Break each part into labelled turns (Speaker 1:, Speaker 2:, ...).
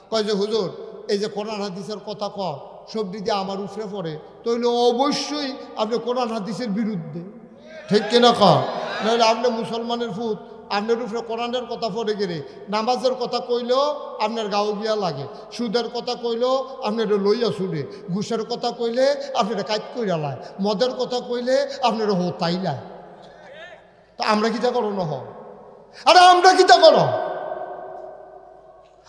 Speaker 1: কয় যে হুজুর এই যে কোরআন হাদিসের কথা কয় সবজি দিয়ে আমার উপরে পড়ে তাহলে অবশ্যই আপনি কোরআন হাদিসের বিরুদ্ধে, ঠিক কিনা কয়? নাহলে আপনি মুসলমানের ফুট, আপনার উপরে কোরআনের কথা পড়ে গেলে নামাজের কথা কইলেও আপনার গাও গিয়া লাগে, সুদের কথা কইলেও আপনার লইয়া সুদে, ঘুষের কথা কইলে আপনার কাইট কইরা লায়, মদের কথা কইলে আপনার হোতাই লায়। তা আমরা কিতা করো না? আরে আমরা কিতা করো?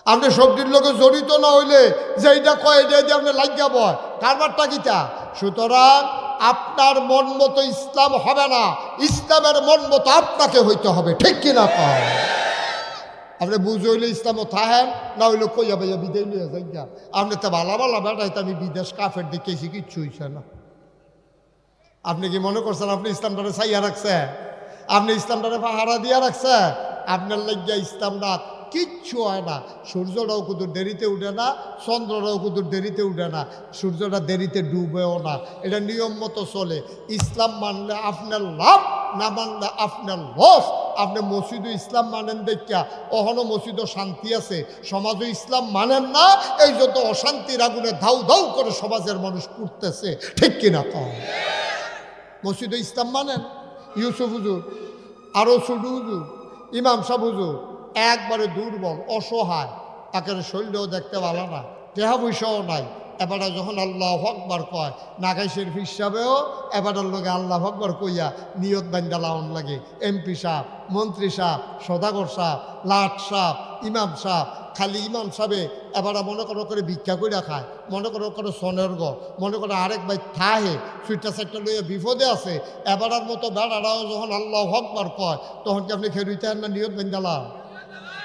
Speaker 1: আপনি সবজির লোকে জড়িত না হইলে যেইটা কয় এটা দিয়ে আপনি লাগিয়া বয়, কারবারটা কিতা? সুতরাং আপনার মন মতো ইসলাম হবে না, ইসলামের মন মতো আপনাকে হইতে হবে, ঠিক কিনা কয়? আপনি বুঝ হইলে ইসলামও থাহেন, না হইলে কইয়া ভাইয়া বিদায় নিয়ে যাই। আপনি তো ভালা ভালা বেড়াইতে আমি বিদেশ কাফের দেখেছি, কিচ্ছু হইছে না। আপনি কি মনে করছেন আপনি ইসলামটারে চাইয়া রাখছে? আপনি ইসলামটারে পাহারা দিয়া রাখছে? আপনার লাগিয়া ইসলামটা কিচ্ছু হয় না। সূর্যটাও কুদুর দেরিতে উঠে না, চন্দ্রটাও কুদুর দেরিতে উঠে না, সূর্যটা দেরিতে ডুবেও না। এটা নিয়ম মতো চলে। ইসলাম মানলে আপনার লাভ, না মানলে আপনার লস। আপনি মসজিদও ইসলাম মানেন দেখিয়া অহনো মসজিদও শান্তি আছে, সমাজও ইসলাম মানেন না, এই যত অশান্তির আগুনে ধাউ ধাউ করে সমাজের মানুষ করতেছে, ঠিক কিনা কম? মসজিদও ইসলাম মানেন। ইউসুফ হুজুর, আরও ছোট হুজুর, ইমাম সাহেব হুজুর একবারে দুর্বল, অসহায়, একেবারে শরীরেও দেখতে ভালো না, টেহা পয়সাও নাই। এবারে যখন আল্লাহু আকবার কয়, নাগাই শরীফ হিসাবেও এবারের লোকে আল্লাহু আকবার কইয়া নিয়ত বান্দা লাউন লাগে। এমপি সাহেব, মন্ত্রী সাহেব, সদাগর সাহেব, লাট সাহেব, ইমাম সাহেব, খালি ইমাম সাহেবে এবারে মনে করে ভিক্ষা কইরা খায়, মনে করে সনের গ, মনে করে আরেক ভাই থাহে সুইটা সাইটটা লইয়া বিপদে আছে। এবারের মতো বেড়ারাও যখন আল্লাহু আকবার কয়, তখন কি আপনি খেলুইতে না নিয়ত বান্দালাম?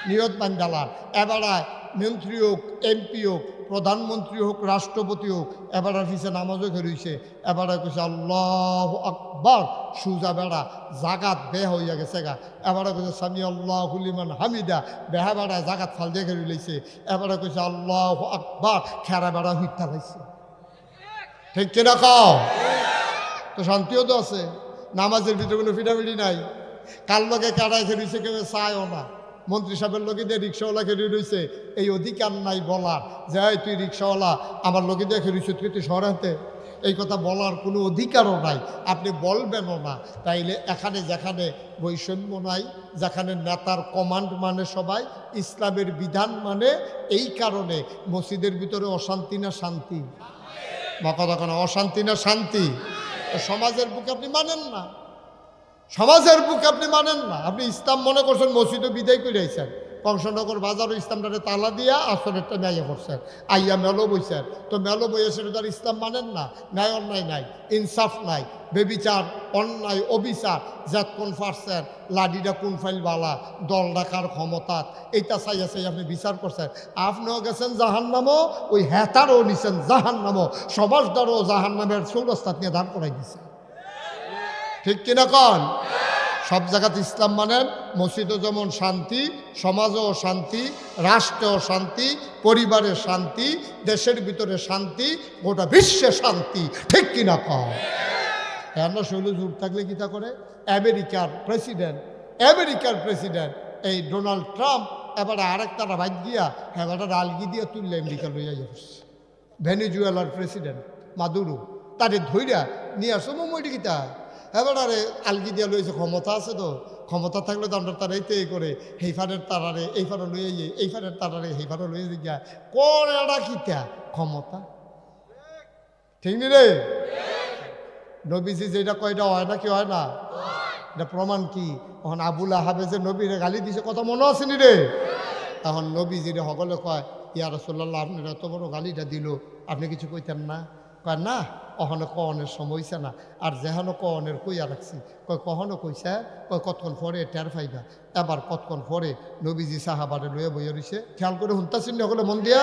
Speaker 1: নিয়ত বান্দালাম। এবারায় মন্ত্রী হোক, এমপি হোক, প্রধানমন্ত্রী হোক, রাষ্ট্রপতি হোক, এবারে পিছিয়ে নামাজও খেলুইছে। এবারে কইছে আল্লাহু আকবার, সুজা বেড়া জাগাত বেহা হইয়া গেছে গা। এবারে কইছে সামি আল্লাহু লিমান হামিদা, বেহা বেড়া জাগাত ফাল দিয়ে খেলি লাইছে। এবারে কইছে আল্লাহু আকবার, খেরা বেড়া হুইতা লাইছে, ঠিক কিনা কও? তো শান্তিও তো আছে, নামাজের ভিতরে কোনো ফিটাফিটি নাই। কার লগে কারাই খেলুইছে কেউ চায়ও না। মন্ত্রী সাহেবের লোকে দিয়ে রিক্সাওয়ালা খেলি রয়েছে, এই অধিকার নাই বলার যে তুই রিক্সাওয়ালা আমার লোকে দিয়ে খেলিস, তুই শহরাতে, এই কথা বলার কোনো অধিকারও নাই, আপনি বলবেনও না। তাইলে এখানে যেখানে বৈষম্য নাই, যেখানে নেতার কমান্ড মানে সবাই, ইসলামের বিধান মানে, এই কারণে মসজিদের ভিতরে অশান্তি না শান্তি? বা কথা কেন অশান্তি না শান্তি? সমাজের বুকে আপনি মানেন না, সমাজের বুকে আপনি মানেন না। আপনি ইসলাম মনে করছেন, মসজিদও বিদায় করে আইছেন, কংসনগর বাজারও ইসলামটারে তালা দিয়া আসরেরটা ন্যায় করছেন, আইয়া মেলো বইছেন। তো মেলো বইয়ে সেটা তার ইসলাম মানেন না। ন্যায় অন্যায় নাই, ইনসাফ নাই, বেবিচার, অন্যায়, অবিচার, জাত কোন পারছেন, লাডিটা কোন ফাইল বালা, দল রাখার ক্ষমতা, এইটা চাইয়া চাই আপনি বিচার করছেন। আপনিও গেছেন জাহান্নামও, ওই হেতারও নিছেন জাহান্নামও, সমাজদারও জাহান্নামের চৌরাস্তাত নিয়ে দাঁড় করাই দিছে, ঠিক কিনা কন? সব জায়গাতে ইসলাম মানেন। মসজিদও যেমন শান্তি, সমাজও শান্তি, রাষ্ট্রেও শান্তি, পরিবারে শান্তি, দেশের ভিতরে শান্তি, গোটা বিশ্বে শান্তি, ঠিক কিনা কন? আমরা শৈল জোর থাকলে কিতা করে? আমেরিকার প্রেসিডেন্ট এই ডোনাল্ড ট্রাম্প এবারে আরেকটারা ভাই গিয়া এবারে আলগি দিয়ে তুললে আমেরিকা লইয়া যাচ্ছে। ভেনেজুয়েলার প্রেসিডেন্ট মাদুরো তারে ধৈর্যা নিয়ে আসো মোমইটি কিতা এবারে আলগি দিয়া লইছে। ক্ষমতা আছে তো, ক্ষমতা থাকলে তো আমরা তারা এই করে হেইফারের তারারে এইফারে লইয়ে যাই, এইফারের তারারে হেইফারে লইয়ে গিয়া কোন এটা কিতা ক্ষমতা, ঠিক নি রে? নবীজি যেটা কয়টা হয় না কি হয় না, এটা প্রমাণ কি? এখন আবুল আহাবে যে নবীরে গালি দিছে কথা মনে আছে নি রে? এখন নবীজিরে সকলে কয় ইয়া রাসূলুল্লাহ আপনার এত বড় গালিটা দিল, আপনি কিছু কইতেন না? কয় না, অহনো কনের সময় হইছে না, আর যেহানো কনের কইয়া রাখছি। কয় কখনো কইছে, কয় কতক্ষণ পরে টের পাইবা। এবার কতক্ষণ পরে নবীজি সাহাবারে লইয়া বইয়া রইছে, খেয়াল করে শুনতাছেন হলে মন দিয়া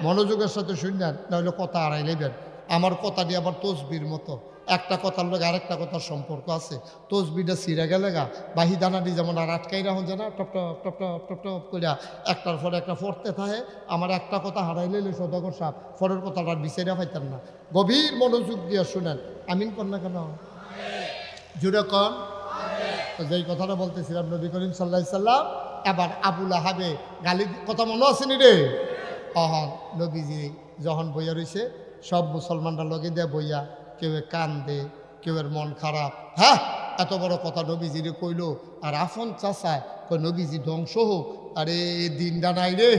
Speaker 1: মনোযোগের সাথে শুনলেন, নাহলে কথা আড়াই নেবেন। আমার কথা দিয়ে আবার তসবির মতো, একটা কথার লোক আরেকটা কথার সম্পর্ক আছে। তসবিটা ছিঁড়ে গেলে গা বাহি দানাটি যেমন আর আটকাই রাখুন যে না, top top top top top top করিয়া একটার পরে একটা পড়তে থাকে। আমার একটা কথা হারাই লইলে সদাগর সাহেব পরের কথাটা আর বিচাইরা পাইতেন না। গভীর মনোযোগ দিয়ে শুনেন, আমিন কন না কেন? জুড়ে কন। যেই কথাটা বলতেছিলাম নবী করিম সাল্লাল্লাহু আলাইহি সাল্লাম এবার আবুল আহাবে গালি কথা মনে আসেনি রে? অহন নবীজি যখন বইয়া রইছে সব মুসলমানরা লগে দিয়ে বইয়া কেউ কান্দে কেউর মন খারাপ। হ্যাঁ, এত বড় কথা নবীজিরে কইল, আর আফন চাচায় কই নবীজি ধ্বংস হোক, আরে দিনটা নাই রে,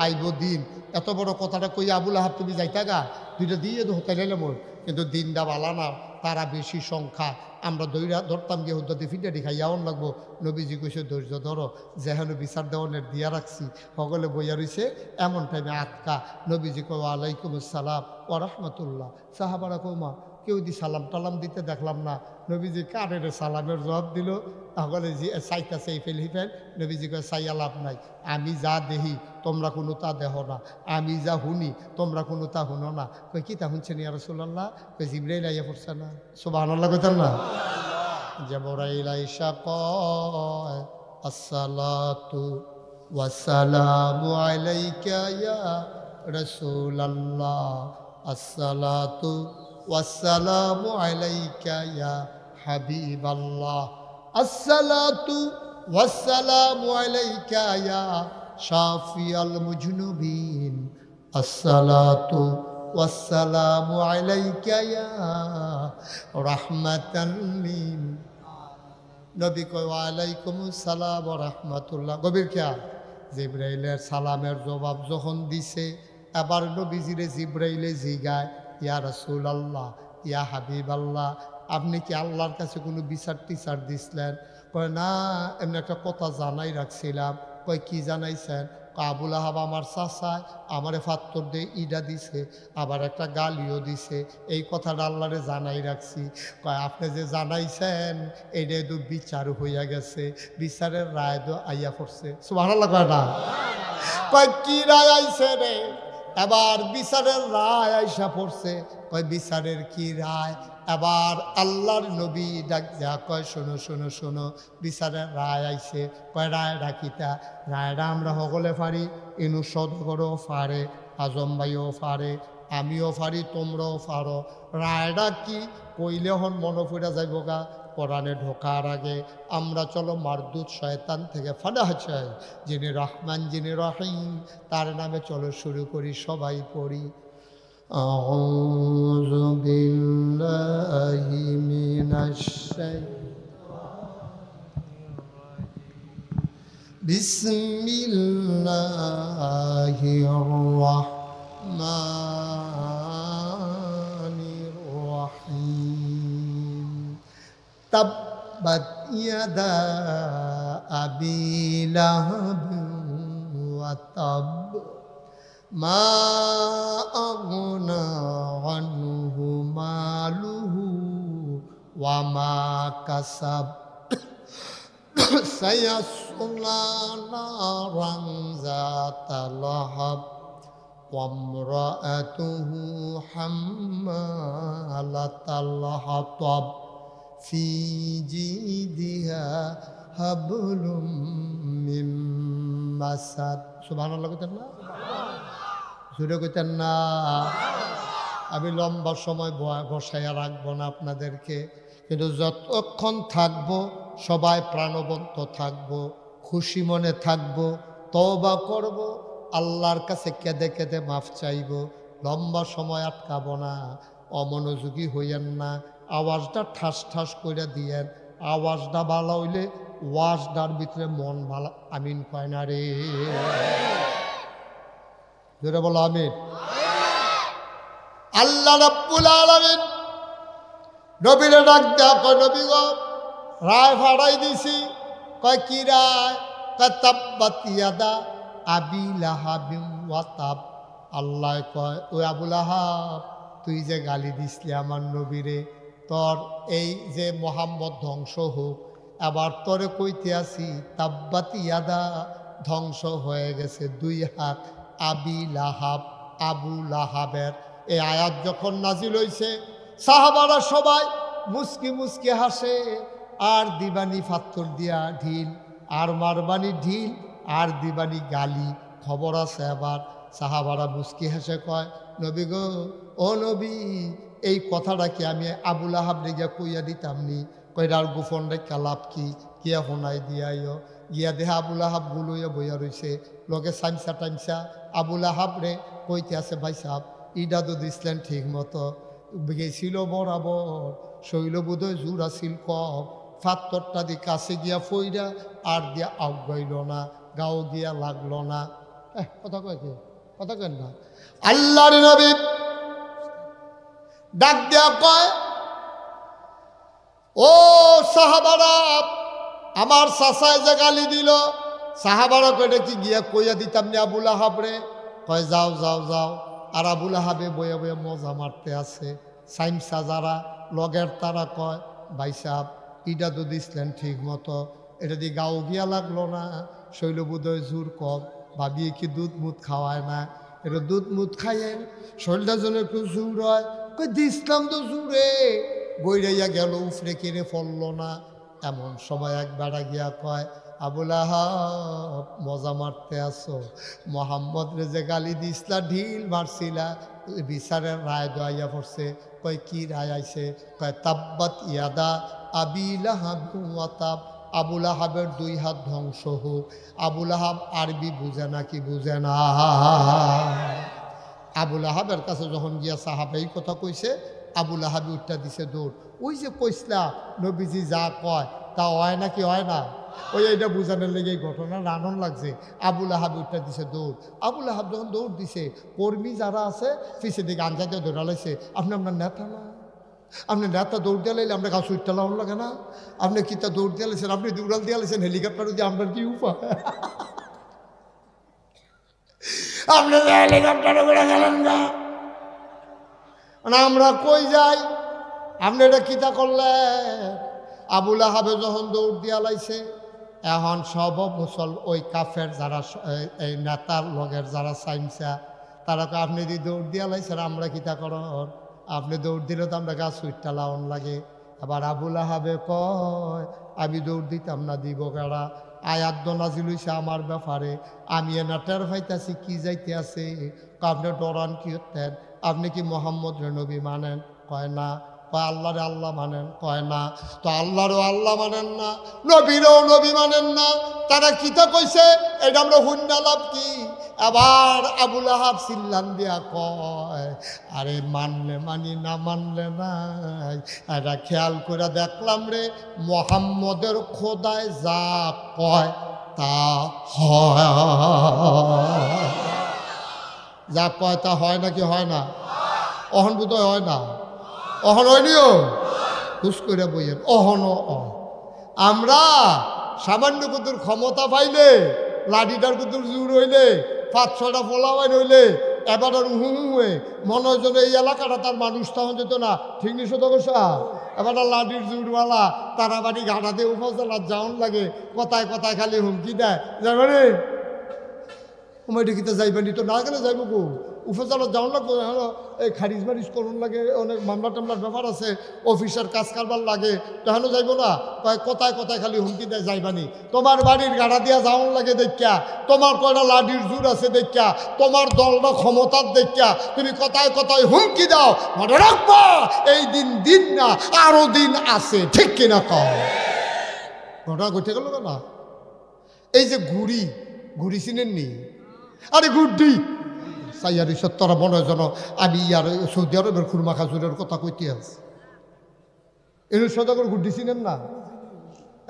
Speaker 1: আইব দিন। এত বড় কথাটা কই আবুল আহাব তুমি যাইতা গা, দুইটা দিয়ে হতে লাইলে মোর, কিন্তু দিনটা বালা না, তারা বেশি সংখ্যা, আমরা ধরতাম গিয়ে হুদ্দাতে ফিটাটি খাইয়াও লাগবো। নবীজি কইছে ধৈর্য ধরো, যেহেন বিচার দেওয়ানের দিয়া রাখছি, সকলে বইয়া রইছে। এমন টাইমে আটকা নবীজি কো আলাইকুম আসসালাম ও রহমতুল্লাহ। সাহাবারা কৌমা কেউ দি সালাম টালাম দিতে দেখলাম না। নবীজি কারের সালামের জবাব দিল। সকলে জি চাইতাছে ইফেল হিফেল। নবীজি কয় চাইয়া লাভ নাই, আমি যা দেহি তোমরা কোনো তা দেহ না, আমি যা শুনি তোমরা কোনো তা শুনো না। কই কি তা শুনছেন ইয়া রাসূলুল্লাহ? কই জিবরাইল আইয়া পড়ছে না। সুবহানাল্লাহ কইতেন না? জিবরাইল আইসা কয় আসসালাতু ওয়াসসালামু আলাইকা ইয়া রাসূলুল্লাহ, আসসালাতু ওয়াসসালামু আলাইকা ইয়া হাবিবাল্লাহ, আসসালাতু ওয়াসসালামু আলাইকা ইয়া শাফিয়াল মুজনুবিন, আসসালাতু ওয়াসসালামু আলাইকা ইয়া রাহমাতাল লিল। নবী কয় ওয়া আলাইকুমুস সালাম ওয়া রাহমাতুল্লাহ। গভীর খেয়াল, জিবরাইলের সালামের জবাব যখন দিছে, এবার নবীজিরে জিবরাইলে জিগায় ইয়া রাসূলুল্লাহ ইয়া হাবিবাল্লাহ, আপনি কি আল্লাহর কাছে কোনো বিচার টিচার দিছিলেন? কয় না, এমনি একটা কথা জানাই রাখছিলাম। কয় কি জানাইছেন? আবুল আহাব আমার চাচায় আমারে ফাত্তর দিয়ে ইডা দিছে, আবার একটা গালিও দিছে, এই কথাটা আল্লাহরে জানাই রাখছি। কয় আপনি যে জানাইছেন এইটাই তো বিচার হইয়া গেছে, বিচারের রায় তো আইয়া পড়ছে। সুবহানাল্লাহ কয় না? কয় কি রায় আইছে রে? এবার বিচারের রায় আইসা পড়ছে। কয় বিচারের কি রায়? এবার আল্লাহর নবী ডাক যা কয় শোনো শোনো শোনো, বিচারের রায় আইছে। কয় রায় ডাকিতা? রায়টা আমরা সকলে পারি, ইনু সদগরও পারে, আজম ভাইও পারে, আমিও পারি, তোমরাও পারো। রায়টা কি কইলে হন মনে পড়া যাইব গা। কোরআনে ঢোকার আগে আমরা চলো মারদুদ শয়তান থেকে ফানাহ চাই, যিনি রহমান যিনি রহিম, তার নামে চলো শুরু করি, সবাই পড়ি। আউযু বিল্লাহি মিনাশ বিসমিল্লাহির রাহমানির রাহিম। তাব্বাত ইয়াদা আবি লাহাব ওয়া তাব, মা আগনা আনহু মালুহু ওয়া মা কাসাব, সায়াসলা নারান যাতা লাহাব ওয়া ইমরাআতুহু হাম্মালাতাল হাতাব, ফি জিদিহা হাবলুম মিন মাসাদ। সুবহানাল্লাহ কইতেন না? জুড়ে কইতেন না? আমি লম্বা সময় বসাইয়া রাখবো না আপনাদেরকে, কিন্তু যতক্ষণ থাকবো সবাই প্রাণবন্ত থাকবো, খুশি মনে থাকবো, তওবা করব, আল্লাহর কাছে কেঁদে কেঁদে মাফ চাইব। লম্বা সময় আটকাবো না, অমনোযোগী হইয়েন না, আওয়াজটা ঠাস ঠাস করে দিয়েন। আওয়াজটা ভালো হইলে ওয়াজটার ভিতরে মন ভালো। আমিন কয় না রে? জোরে বলো আমিন। আল্লাহ রাব্বুল আলামিন নবীরে ডাক দেয়া কয় নবী গো, রায় ফাড়াই দিছি। কয় কি রায়? কয় তাব্বাত ইয়াদা আবি লাহাবিন ওয়া তাব। আল্লাহ কয় ওই আবুল আহাব, তুই যে গালি দিসলি আমার নবীরে, তোর এই যে মোহাম্মদ ধ্বংস হোক, আবার তোরে কইতে আসি তাব্বাত ইয়াদা, ধ্বংস হয়ে গেছে দুই হাত আবি লাহাব, আবু লাহাবের। এই আয়াত যখন নাজিল হইছে, সাহাবারা সবাই মুস্কি মুস্কি হাসে, আর দিবানি ফাত্তর দিয়া ঢিল, আর মারবানি ঢিল, আর দিবানি গালি। খবর আছে এবার সাহাবারা মুস্কি হেসে কয় নবী গো, ও নবী, এই কথাটা কি আমি আবুল আহাব রেগা কইয়া দিতাম নি? কইরার গোপন রেখা লাভ কি? কিয়া শোনাই দিয়াইও। গিয়া দেহা আবুল আহাব গুলইয়া বইয়া রইছে লগে সাইমসা টাইমসা আবুল আহাব রে কইতে আছে ভাই সাহেব ইডা তো দিছিলেন ঠিক মতো গেছিল বরাবর শৈল বোধহয় জোর আসিল কম ফাত্তরটা দিয়ে কাছে গিয়া ফইরা আর দিয়া আগাইল না গাও গিয়া লাগলো না কথা কয় কে কথা কেন না আল্লাহর নবী ডাক দেয়া কয় ও সাহাবারা আমার চাচায় যে গালি দিল সাহাবারা কয়টা কি গিয়া কইয়া দিতাম নি আবুল আহাব রে কয় যাও যাও যাও আর আবুল আহাবে বয়ে বয়ে মজা মারতে আছে সাইমসা যারা লগের তারা কয় ভাই সাহেব ইটা তো দিছিলেন ঠিক মতো এটা দিয়ে গাও গিয়া লাগলো না শৈলবোধয় জোর কম ভাবিয়ে কি দুধ মুধ খাওয়ায় না এটা দুধ মুধ খাইয়েন শরীরটা যেন একটু জোর হয় কই দিসলাম তো জোরে বইরাইয়া গেল উফরে কেড়ে ফললো না এমন সময় এক বেড়া গিয়া কয় আবুল আহাব মজা মারতে আসো মোহাম্মদ রে যে গালি দিসলা ঢিল মারছিলা বিচারের রায় দোয়াইয়া পড়ছে কয় কি রায় আইছে কয় তাব্বাত ইয়াদা আবি লাহাব ওয়া তাব আবুল আহাবের 2 হাত ধ্বংস হোক আবুল আহাব আরবি বুঝে না কি বুঝে না আবুল আহাবের কাছে যখন গিয়া সাহাবা এই কথা কইছে আবুল আহাবি উঠটা দিছে দৌড় ওই যে কইসলা নবীজি যা কয় তা হয় না কি হয় না ওই এইটা বুঝানোর লেগে এই ঘটনা রানন লাগছে আবুল আহাবি উঠটা দিছে দৌড় আবুল আহাব যখন দৌড় দিছে কর্মী যারা আছে পিছিয়ে দিকে আঞ্জাতে দৌড়ালাইছে আপনি আপনার নেতা না আপনি নেতা দৌড় দিয়ে লাইলে আমরা গাছ উঠতে লাউন লাগে না আপনি কিতা দৌড় দিয়ে লাইছেন আপনি দৌড়াল দিয়ে লাইছেন হেলিকপ্টার দিয়ে আপনার কি উপায় আপনি হেলিকপ্টারে করে গেলেন না আমরা কই যাই আপনি এটা কিতা করলেন আবুল আহাবে যখন দৌড় দিয়া লাইছে এখন সব মুসল ওই কাফের যারা এই নেতার লগের যারা সাইমসা তারা আপনি যদি দৌড় দিয়া লাইছেন আমরা কিতা করন আপনি দৌড় দিলে তো আমরা গাছ উঠটা লাউন লাগে আবার আবুল আহাবে কয় আমি দৌড় দিতাম না দিব কারা আয়াত নাজিল হইছে আমার ব্যাপারে আমি এনা টের পাইতাছি কি যাইতে আছে আপনি ডরান কি হতেন আপনি কি মোহাম্মদ রে নবী মানেন কয় না কয় আল্লাহরে আল্লাহ মানেন কয় না তো আল্লাহরও আল্লাহ মানেন না নবীরও নবী মানেন না তারা কিতা কইছে এটা আমরা হুন্না লাভ কি আবার আবুল আহাব সিল্লান দিয়া কয় আরে মানলে মানি না মানলে নাই এটা খেয়াল করে দেখলাম রে মোহাম্মদের খোদায় যা কয় তা হয় যা কয় তা হয় নাকি হয় না অহন বোধহয় হয় না অহন হয়নিও হুস করে বইয়েন অহনও আমরা সামান্য কুতুর ক্ষমতা পাইলে লাঠিটার কুতুর জোর হইলে 5-6টা ফলাবাই হইলে এবার আর হুয়ে মনে হয় যেন এই এলাকাটা তার মানুষ তখন যেত না ঠিক নিশো তো গোসা এবার লাঠির জোরওয়ালা তারা বাড়ি ঘাটাতে উপজেলার যাওন লাগে কথায় কথায় খালি হুমকি দেয় যাবে রে সময়টা কিতা যাইবেনি তো না গেলে যাইব গো উপজেলার যাওন লাগবে এই খারিজ মারিজ করুন লাগে অনেক মামলা টামলার ব্যাপার আছে অফিসের কাজ কারবার লাগে তখনও যাইব না কথায় কথায় খালি হুমকি দেয় যাইবানি তোমার বাড়ির গাড়া দিয়া যাওন লাগে দেখা তোমার কয়টা লাঠির জোর আছে দেখা তোমার দলটা ক্ষমতার দেখা তুমি কথায় কথায় হুমকি দাও মনে রাখবো এই দিন দিন না আরো দিন আছে ঠিক কিনা কও ঘটনা ঘটে গেল না এই যে ঘুড়ি চিনেননি আরে গুড্ডি সাইয়ারি সত্তরা মনে যেন আমি আর সৌদি আরবের খুরমা খাজুরের কথা কইতে আছি এর সদা করে গুড্ডি চিনেন না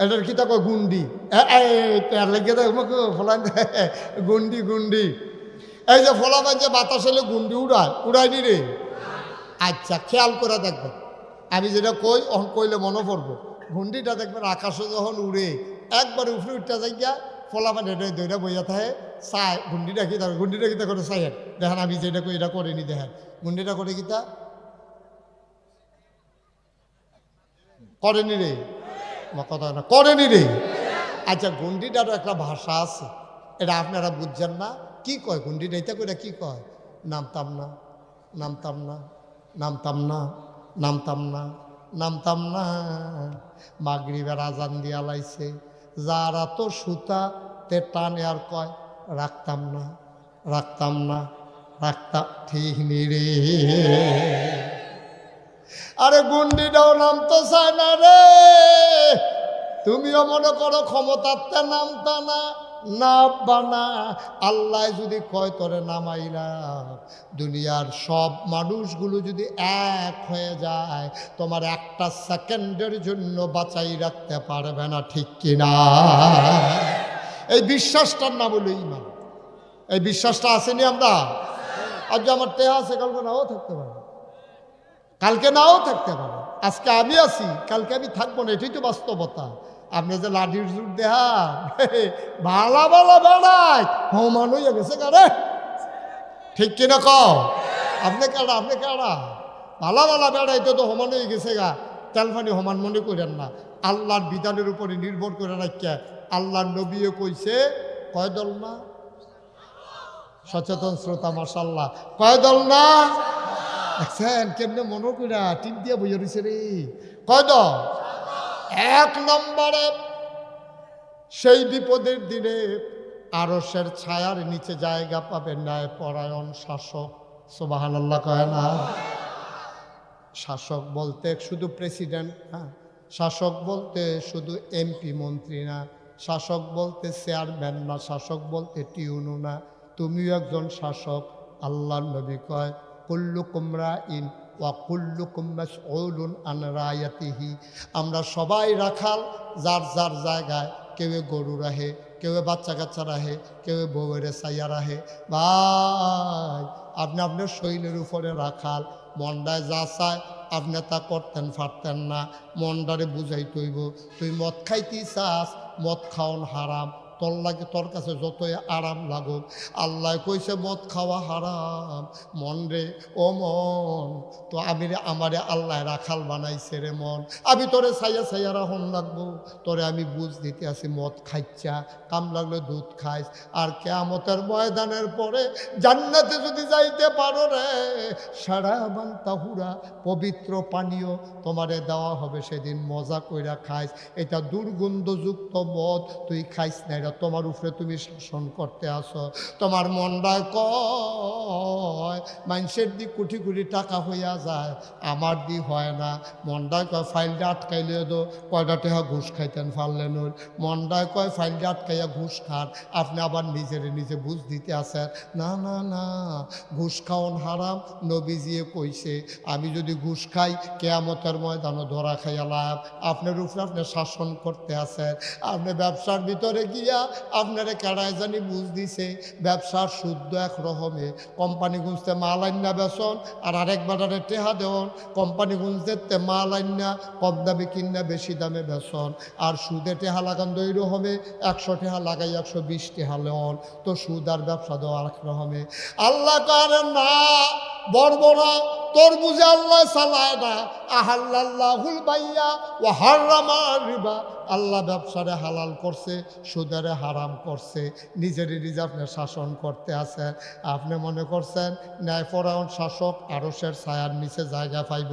Speaker 1: এটার কিতা কয় গুন্ডি লেগে ফলান গুন্ডি গুন্ডি এই যে ফলাবান যে বাতাস এলে গুন্ডি উড়ায়নি রে আচ্ছা খেয়াল করে দেখবেন আমি যেটা কই অহন কইলে মনে পড়বো গুন্ডিটা দেখবেন আকাশে যখন উড়ে একবার উপরে উঠতে যাই গিয়া ফলাফান এটা দইটা বইয়া থাকে চায় গুন্ডিটা কিতা করে চাই দেখেন আমি যেটা কই এটা করিনি দেখেন গুন্ডিটা করে কিতা করেনি রে কথা না করেনি রে আচ্ছা গুন্ডিটারও একটা ভাষা আছে এটা আপনারা বুঝছেন না কি কয় গুন্ডিটা এটা করে কি কয় নামতাম না নামতাম না নামতাম না নামতাম না নামতাম না মাগরিবের আজান দিয়া লাইছে যারা তো সুতা তে টানে আর কয় রাখতাম না রাখতাম না রাখতাম ঠিক নি রে আরে গুন্ডিটাও নামতো চায় না রে তুমিও মনে করো ক্ষমতাতে নামতা না, না বানা। আল্লাহ যদি কয় তোরে নামাইলাম, দুনিয়ার সব মানুষগুলো যদি এক হয়ে যায়, তোমার একটা সেকেন্ডের জন্য বাঁচাই রাখতে পারবে না, ঠিক কিনা? এই বিশ্বাসটার নাম হলো ঈমান। এই বিশ্বাসটা আসেনি আমরা? আজ আমার টেহা আছে, কালকে নাও থাকতে পারে, কালকে নাও থাকতে পারে। আজকে আমি আছি, কালকে আমি থাকবো না, এটাই তো বাস্তবতা। আপনি যে লাঠির যুগ দেহান, ভালা ভালা বেড়ায় হমান হইয়া গেছে কারে, ঠিক কিনা কও? আপনি কেডা, আপনি কেডা? ভালা ভালা বেড়াইতে তো হমান হয়ে গেছে গা। তেলফানি হমান মনে করেন না, আল্লাহর বিধানের উপরে নির্ভর করে রাখিয়া। আল্লাহর নবীও কইছে কয় দল না? সচেতন শ্রোতা মাশাআল্লাহ, কয় দল না? দেখছেন কেমনে মনে কইরা টিপ দিয়া বইয়া রইছে রে। কয় দল? এক নম্বরে সেই বিপদের দিনে আরশের ছায়ার নিচে জায়গা পাবে ন্যায় পরায়ণ শাসক। সুবহানাল্লাহ কয় না? শাসক বলতে শুধু প্রেসিডেন্ট না, শাসক বলতে শুধু এমপি মন্ত্রী না, শাসক বলতে চেয়ারম্যান না, শাসক বলতে টিউনু না, তুমিও একজন শাসক। আল্লাহর নবী কয় কুল্লুকুম রাইন ওয়া কুল্লুকুম মাসউলুন আন রায়াতিহি। আমরা সবাই রাখাল, যার যার জায়গায়। কেউ গরু রাহে, কেউ বাচ্চা কাচ্চা রাহে, কেউ বউয়ের ছাইয়া রাহে। ভাই আপনি আপনার শরীরের উপরে রাখাল, মন্ডায় যা চায় আপনি তা করতেন পারতেন না। মন্ডারে বুঝাই তৈব, তুই মদ খাইতে চাস, মদ খাওয়ান হারাম, তোর লাগে তোর কাছে যতই আরাম লাগুক। আল্লাহ কইছে মদ খাওয়া হারাম। মন রে ও মন, তো আমি রে আমারে আল্লাহ রাখাল বানাইছে রে মন, আমি তোরে ছাইয়া ছাইয়া রাখুন লাগবো। তোরে আমি বুঝ দিতে আছি, মদ খাইচ্ছা, কাম লাগলে দুধ খাইস। আর কিয়ামতের ময়দানের পরে জান্নাতে যদি যাইতে পারো রে, সারা বান্তাহুরা পবিত্র পানীয় তোমারে দেওয়া হবে, সেদিন মজা কইরা খাইস। এটা দুর্গন্ধযুক্ত মদ তুই খাইস না, এটা তোমার উপরে তুমি শাসন করতে আসো। তোমার মনটায় কয় মানুষের দি কোটি কোটি টাকা হইয়া যায়, আমার দি হয় না। মনটায় কয় ফাইলটা আটকাইলে দো, কয়টা টাকা ঘুষ খাইতেন পারলেন। মনটায় কয় ফাইলটা আটকাইয়া ঘুষ খান, আপনি আবার নিজের নিজে বুঝ দিতে আসেন। না না না, ঘুষ খাওয়ান হারাম। নবীজিয়ে কইছে আমি যদি ঘুষ খাই কিয়ামতের ময়দানে ধরা খাইয়া লাভ। আপনার উপরে আপনি শাসন করতে আসেন। আপনি ব্যবসার ভিতরে গিয়া আপনারা কেড়ায় জানি বুঝ দিছে ব্যবসার শুদ্ধ এক রকমে। কোম্পানি গুঁজতে মাল আইনা বেসন, আর আরেক বাজারে টেহা দেওন। কোম্পানি গুঁজতে মাল আইনা কম দামে কিনা বেশি দামে বেসন, আর সুদে টেহা লাগান দই রকমে, 100 টেহা লাগাই 120 টেহা লেন। তো সুদ আর ব্যবসা দেওয়া এক রকমে। আল্লাহ করেন না বর্বরা তোর বুঝে আল্লাহ চালায় না। আহাল্লাহুল বাইয়া ও হারামা রিবা, আল্লাহ ব্যবসারে হালাল করছে, সুদারে হারাম করছে। নিজেরই নিজে আপনি শাসন করতে আছেন। আপনি মনে করছেন ন্যায়পরায়ণ শাসক আরশের ছায়ার নিচে জায়গা পাইব।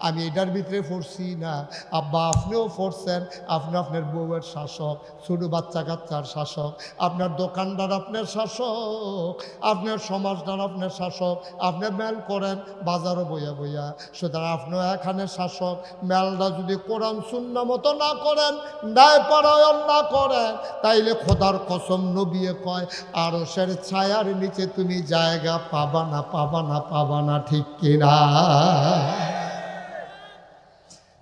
Speaker 1: আমি এটার ভিতরে পড়ছি না আব্বা, আপনিও পড়ছেন। আপনি আপনার বউয়ের শাসক, ছোটো বাচ্চা কাচ্চার শাসক, আপনার দোকানদার আপনার শাসক, আপনার সমাজদার আপনার শাসক। আপনি মেল করেন বাজারও বইয়া বইয়া, সুতরাং আপনিও এখানে শাসক। মেলটা যদি কোরআন সুন্নাহ মতো না করেন, ন্যায়পরায়ণ না করেন, তাইলে খোদার কসম নবিয়ে কয় আরশের ছায়ার নিচে তুমি জায়গা পাবা না, পাবা না, পাবা না, ঠিক কিনা?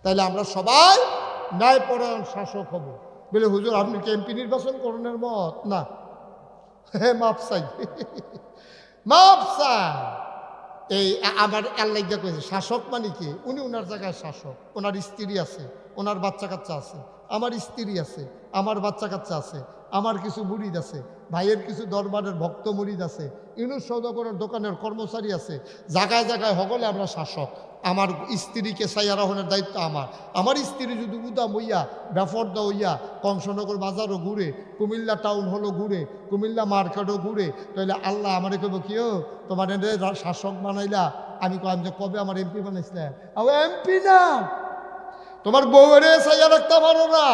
Speaker 1: তাইলে আমরা সবাই ন্যায়পরায়ণ শাসক হব। বলে হুজুর আপনি কি এমপি নির্বাচন করণের মত? না, মাপ চাই, মাপ চাই। এই আমার আল্লাহ কইছে শাসক মানে কি? উনি ওনার জায়গায় শাসক, ওনার স্ত্রী আছে, ওনার বাচ্চা কাচ্চা আছে, আমার স্ত্রী আছে, আমার বাচ্চা কাচ্চা আছে, আমার কিছু মুরিদ আছে, ভাইয়ের কিছু দরবারের ভক্ত মুরিদ আছে, ইউনুস সওদাগরের দোকানের কর্মচারী আছে। জায়গায় জায়গায় হগলে আমরা শাসক। আমার স্ত্রীকে ছাইয়া রাখনের দায়িত্ব আমার। আমার স্ত্রী যদি উদাম হইয়া বেফর্দা হইয়া কংসনগর বাজারও ঘুরে, কুমিল্লা টাউন হলো ঘুরে, কুমিল্লা মার্কেটও ঘুরে, তাহলে আল্লাহ আমারে কব কিও তোমার শাসক বানাইলা? আমি কম যে কবে আমার এমপি বানাইছিলেন? এমপি না, তোমার বউরে ছাইয়া রাখতে পারো না,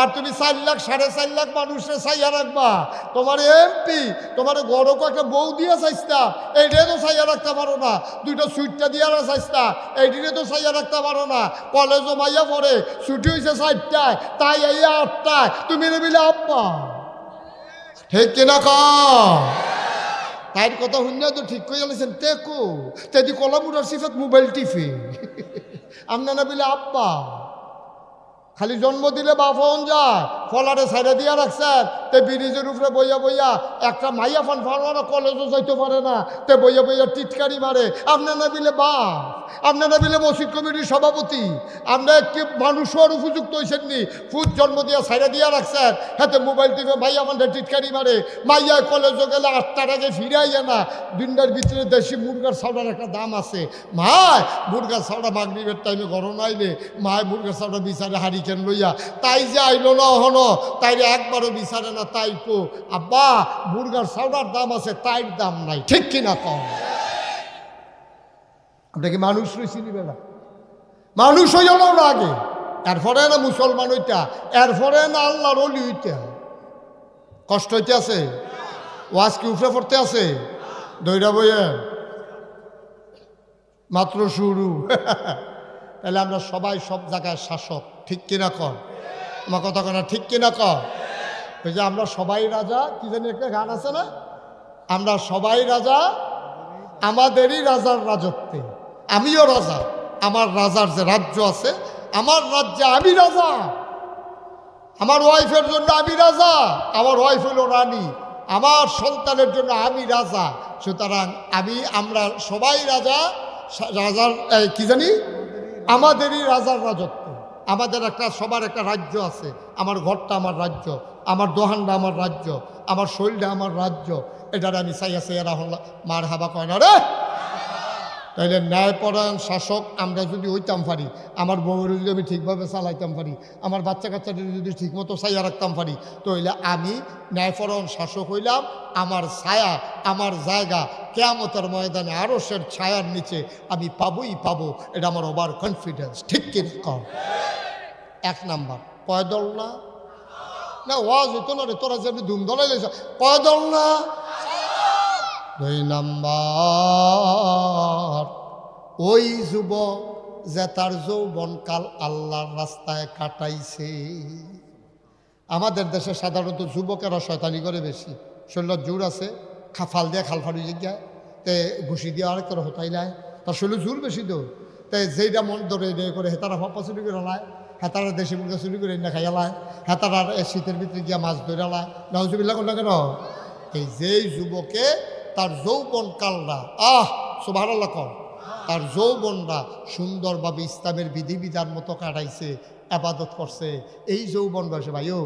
Speaker 1: আর তুমি 4 লাখ 4.5 লাখ মানুষের চাইয়া রাখবা। তোমার এমপি তোমার গড়ক একটা বউ দিয়া চাইস্তা, এইটাই তো চাইয়া রাখতে পারো না। 2টা সুইটটা দিয়া চাইস্তা, এইটিরে তো চাইয়া রাখতে পারো না। কলেজও মাইয়া পড়ে, ছুটি হয়েছে 4টায়, তাই এই 8টায় তুমি নেবিলে আব্বা। ঠিক কিনা তাইর কথা শুনে তো ঠিক করে গেলেছেন তেকো তেদি কলামুরার সিফাত মোবাইল টিফি আপনার না বিলে আব্বা। খালি জন্ম দিলে বাপন যায়, ফলারে সাইডে দিয়া রাখছেন, তে ব্রিজের উপরে বইয়া বইয়া একটা মাইয়া ফান ফারমানো কলেজও যাইতে পারে না, তে বইয়া বইয়া টিটকারি মারে। আপনার না বিলে বাপ, আপনার না বিলে মসজিদ কমিটির সভাপতি, আপনার কি মানুষ আর উপযুক্ত হয়েছেন নি? ফুট জন্ম দিয়া সাইডে দিয়া রাখছেন, হাতে মোবাইল টিপে মাইয়া ফান্ডে টিটকারি মারে। মাইয়া কলেজও গেলে 8টার আগে ফিরে আইয়া না। দিনটার ভিতরে দেশি মুরগার চাউডার একটা দাম আছে। মায় মুরগার চাউডা মাগরিবের টাইমে গরম আইলে মায় মুরগার চাউডা বিচারে হারি কেন লইয়া, তাই যে আইলো না হন তাইরে একবারও বিচারে না। তাই কো আব্বা মুরগার চাউডার দাম আছে, তাইর দাম নাই। ঠিক কিনা কম? আপনাকে মানুষ রয়েছি নিবে না, মানুষ হইল না আগে, এরপরে না মুসলমান হইতা, এরপরে না আল্লাহর ওলি হইতা। কষ্ট হইতে আছে, ওয়াজ কি উফরে পড়তে আছে? দইরা বইয়ে মাত্র শুরু। তাহলে আমরা সবাই সব জায়গায় শাসক। ঠিক কিনা কর? আমার কথা কেনা ঠিক কিনা কর? ওই যে আমরা সবাই রাজা, কি জানি একটা গান আছে না, আমরা সবাই রাজা আমাদেরই রাজার রাজত্বে। আমিও রাজা, আমার রাজার যে রাজ্য আছে, আমার রাজ্যে আমি রাজা, আমার ওয়াইফের জন্য আমি রাজা, আমার ওয়াইফ হলো রানী, আমার সন্তানের জন্য আমি রাজা। সুতরাং আমরা সবাই রাজা, রাজার কি জানি আমাদেরই রাজার রাজত্ব। আমাদের একটা সবার একটা রাজ্য আছে। আমার ঘরটা আমার রাজ্য, আমার দোহানটা আমার রাজ্য, আমার শরীরটা আমার রাজ্য। এটার আমি চাইয়া চাইয়া হল মার হাবা কয় না রে। তাইলে ন্যায়পরায়ণ শাসক আমরা যদি হইতাম পারি, আমার বউয়ের যদি আমি ঠিকভাবে চালাইতাম পারি, আমার বাচ্চা কাচ্চাদের যদি ঠিকমতো চাইয়া রাখতাম পারি, তাহলে আমি ন্যায়পরায়ণ শাসক হইলাম। আমার ছায়া, আমার জায়গা কিয়ামতের ময়দানে আরশের ছায়ার নিচে আমি পাবোই পাবো। এটা আমার ওভার কনফিডেন্স। ঠিক কিরকম? 1 নাম্বার কয় দল না? না ওয়াজ হইতো না রে, তোরা যে ধুম দলাই লেছ, কয় দল না? 2 নাম্বার ওই যুবক যে তার যৌবনকাল আল্লাহর রাস্তায় কাটাইছে। আমাদের দেশে সাধারণত যুবকেরা শয়তানি করে বেশি, শরীর জোর আছে, ফাল দিয়ে খাল ফাড়ি জায়গায় তে ঘুষি দিয়ে আরেক করে হতাইলায়, তার শরীর জোর বেশি তো, তাই যেইটা মন ধরে এ করে হেতারা ফাপা চুরি করে লায়, হেতারা দেশি মুরগা চুরি করে না খাইয়ালায়, হেতারা শীতের ভিতরে গিয়া মাছ ধরে লায়। নাউজুবিল্লাহ করলে কেন? এই যেই যুবকে তার যৌবন কালরা সুবহানাল্লাহ কর, তার যৌবনরা সুন্দরভাবে ইসলামের বিধিবিধান মতো কাটাইছে, আবাদত করছে, এই যৌবন বয়সে ভাইও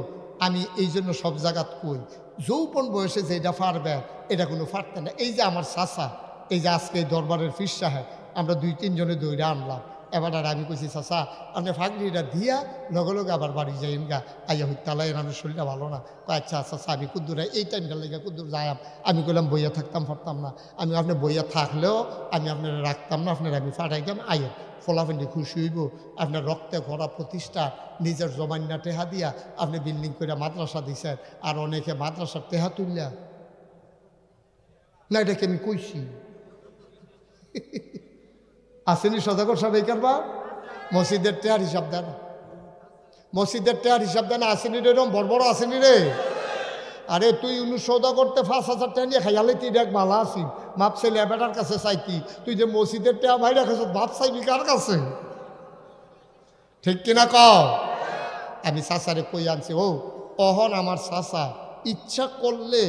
Speaker 1: আমি এই জন্য সব জায়গাত কই, যৌবন বয়সে যেটা পারবেন এটা কোনো পারতেন না। এই যে আমার চাচা, এই যে আজকে দরবারের ফির সাহেব, আমরা 2-3 জনে দৌড়ে আনলাম। এবার আর আমি কইছি চাচা আপনি ফাঁকরিটা দিয়া লগে লগে আবার বাড়ি যাইন গা, আইয়া হইতালাই আমার শরীরটা ভালো না। আচ্ছা আচ্ছা আমি কুদ্দুর এই টাইমটা লেগে কুদ্দুর যাইম। আমি কইলাম বইয়া থাকতাম পারতাম না, আমি আপনি বইয়া থাকলেও আমি আপনারা রাখতাম না, আপনার আমি ফাটাইতাম। আইয়ের ফলাফলি খুশি হইব, আপনার রক্তে ভরা প্রতিষ্ঠা, নিজের জমান্না টেহা দিয়া আপনি বিল্ডিং করে মাদ্রাসা দিছেন, আর অনেকে মাদ্রাসার টেহা তুললা না, এটাকে আমি কইছি। আসেনি সদাগর সাহেব এই কারবা মসজিদের টেয়ার হিসাব দেন, মসজিদের টেয়ার হিসাব দেন। আসেনি রে, এরকম বড় বড় আসেনি রে। আরে তুই সৌদা করতে 5,000 টাকা নিয়ে খাইয়ালে তুই দেখ ভালো আসি, মাপ ছেলে বেটার কাছে চাইতি, তুই যে মসজিদের টেয়া ভাই রাখাস ভাব চাইবি কার কাছে? ঠিক কিনা কও? আমি চাচারে কই আনছি, অহন আমার চাচা ইচ্ছা করলে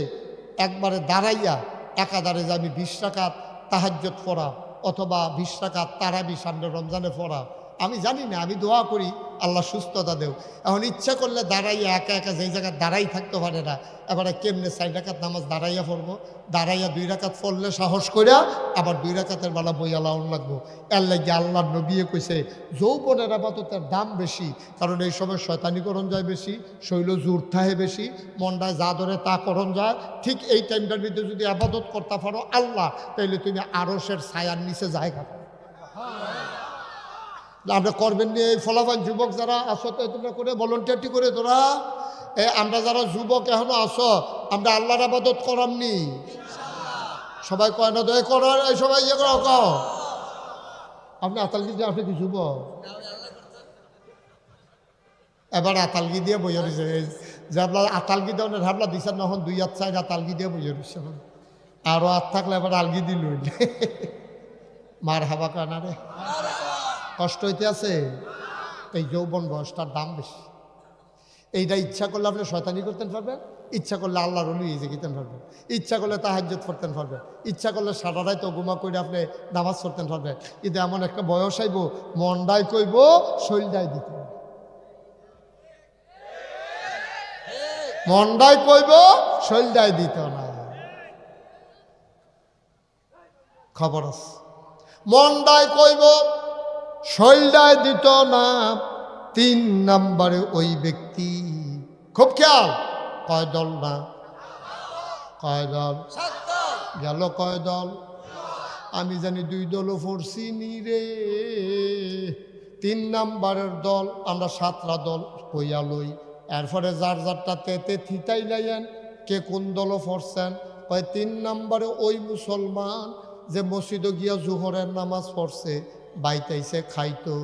Speaker 1: একবারে দাঁড়াইয়া একাধারে যে আমি 20 রাকাত তাহাজ্জুদ পড়া অথবা 20 রাকাত তারাবি সামনে রমজানে পড়া, আমি জানি না, আমি দোয়া করি আল্লাহ সুস্থতা দেও। এখন ইচ্ছা করলে দাঁড়াইয়া একা একা যেই জায়গায় দাঁড়াই থাকতে পারে না, এবারে কেমনে 4 রাকাত নামাজ দাঁড়াইয়া পড়বো, দাঁড়াইয়া 2 রাকাত পড়লে সাহস করিয়া আবার 2 রাকাতের বেলা বইয়া লাউন লাগবো। এর লাগে আল্লাহর নবীয়ে কইছে যৌবনের আবাদতের দাম বেশি, কারণ এই সময় শয়তানিকরণ যায় বেশি, শৈল জোর থাহে বেশি, মনটায় যা ধরে তা করণ যায়। ঠিক এই টাইমটার ভিতরে যদি আবাদত করতে পারো আল্লাহ, তাইলে তুমি আরশের ছায়ার নিচে জায়গা পাবে। আপনি করবেন নিয়ে এই ফলাফল যুবক যারা আসো তো তোমরা করে ভলেন্টিয়ারটি করে তোরা আমরা যারা যুবক এখনো আসো আমরা আল্লাহর আবাদত করামনি সবাই কয় না দয়া করার এই সবাই ইয়ে করো কও আপনি আতালগি দিয়ে আপনি কি যুবক এবার আতালগি দিয়ে বইয়া রয়েছে যে আপনার আতালগি দেওয়া ভাবলা দিচ্ছেন নখন 2 হাত 4 আতালগি দিয়ে বইয়া রয়েছে আরও হাত থাকলে এবার আলগি দিল মার হাবা কানা রে কষ্ট হইতে আছে এই যৌবন বয়সটার দাম বেশি এইটা ইচ্ছা করলে আপনি শয়তানি করতে পারবেন ইচ্ছা করলে আল্লাহর ওলি ইজে গিতেন পারবেন ইচ্ছা করলে তাহাজ্জুদ পড়তে পারবেন ইচ্ছা করলে সারা রাত গুমা করে আপনি নামাজ পড়তে পারবেন কিন্তু এমন একটা বয়স আইব মনটাই কইব শৈলটাই দিতে মনটাই কইব শৈলটাই দিত না খবর আছে মনটাই কইব শৈলটাই দিত না 3 নম্বরে ওই ব্যক্তি খুব খেয়াল কয় দল না কয় দল গেল কয় দল আমি জানি 2 দলও পড়ছি নি রে 3 নম্বরের দল আমরা 7টা দল কইয়া লই এরপরে যার যারটা তেতে থিতাই লাইয়েন কে কোন দলও পড়ছেন কয় 3 নম্বরে ওই মুসলমান যে মসজিদে গিয়া জোহরের নামাজ পড়ছে বাইতাইছে খাইতো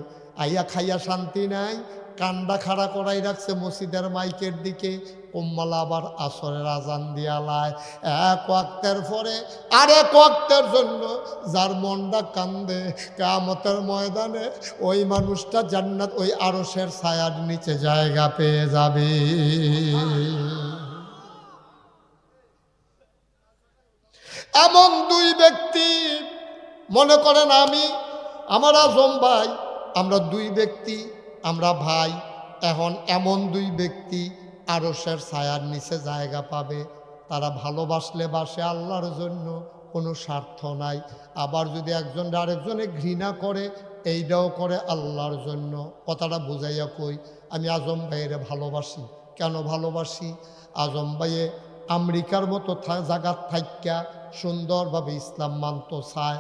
Speaker 1: আইয়া খাইয়া শান্তি নাই কান্ডা খাড়া করাই রাখছে মসজিদের মাইকের দিকে কোম্মালা আবার আসরের আজান দিয়ালায় 1 ওয়াক্তের পরে আরেক ওয়াক্তের জন্য যার মনটা কান্দে কিয়ামতের ময়দানে ওই মানুষটা জান্নাত ওই আরশের ছায়ার নিচে জায়গা পেয়ে যাবে এমন 2 ব্যক্তি মনে করেন আমি আমার আজম ভাই আমরা 2 ব্যক্তি আমরা ভাই এখন এমন 2 ব্যক্তি আরশের ছায়ার নিচে জায়গা পাবে তারা ভালোবাসলে বাসে আল্লাহর জন্য কোনো স্বার্থ নাই আবার যদি একজন আরেকজনে ঘৃণা করে এইটাও করে আল্লাহর জন্য কথাটা বুঝাইয়া কই আমি আজম ভাইয়ের ভালোবাসি কেন ভালোবাসি আজম ভাইয়ে আমেরিকার মতো জায়গার থাইকা সুন্দরভাবে ইসলাম মানত চায়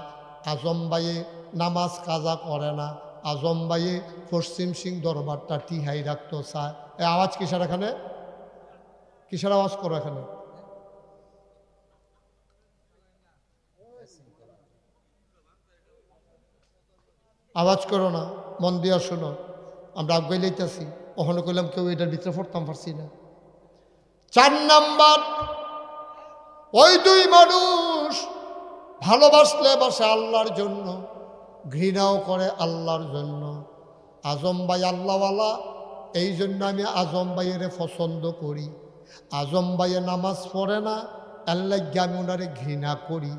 Speaker 1: আজম ভাইয়ে নামাজ কাজা করে না আজম ভাইয়ে পশ্চিম সিং দরবারটা টিহাই রাখতো চায় এই আওয়াজ কিসের এখানে কিসের আওয়াজ করো এখানে আওয়াজ করো না মন দিয়া শোনো আমরা আগে লইতেছি ওখানে কইলাম কেউ এটার ভিতরে পড়তাম পারছি না 4 নম্বর ওই 2 মানুষ ভালোবাসলে বাসে আল্লাহর জন্য ঘৃণাও করে আল্লাহর জন্য আজম ভাই আল্লাহওয়ালা এই জন্য আমি আজম ভাইয়ের পছন্দ করি আজম ভাইয়ের নামাজ পড়ে না আল্লাহ আমি ওনারে ঘৃণা করি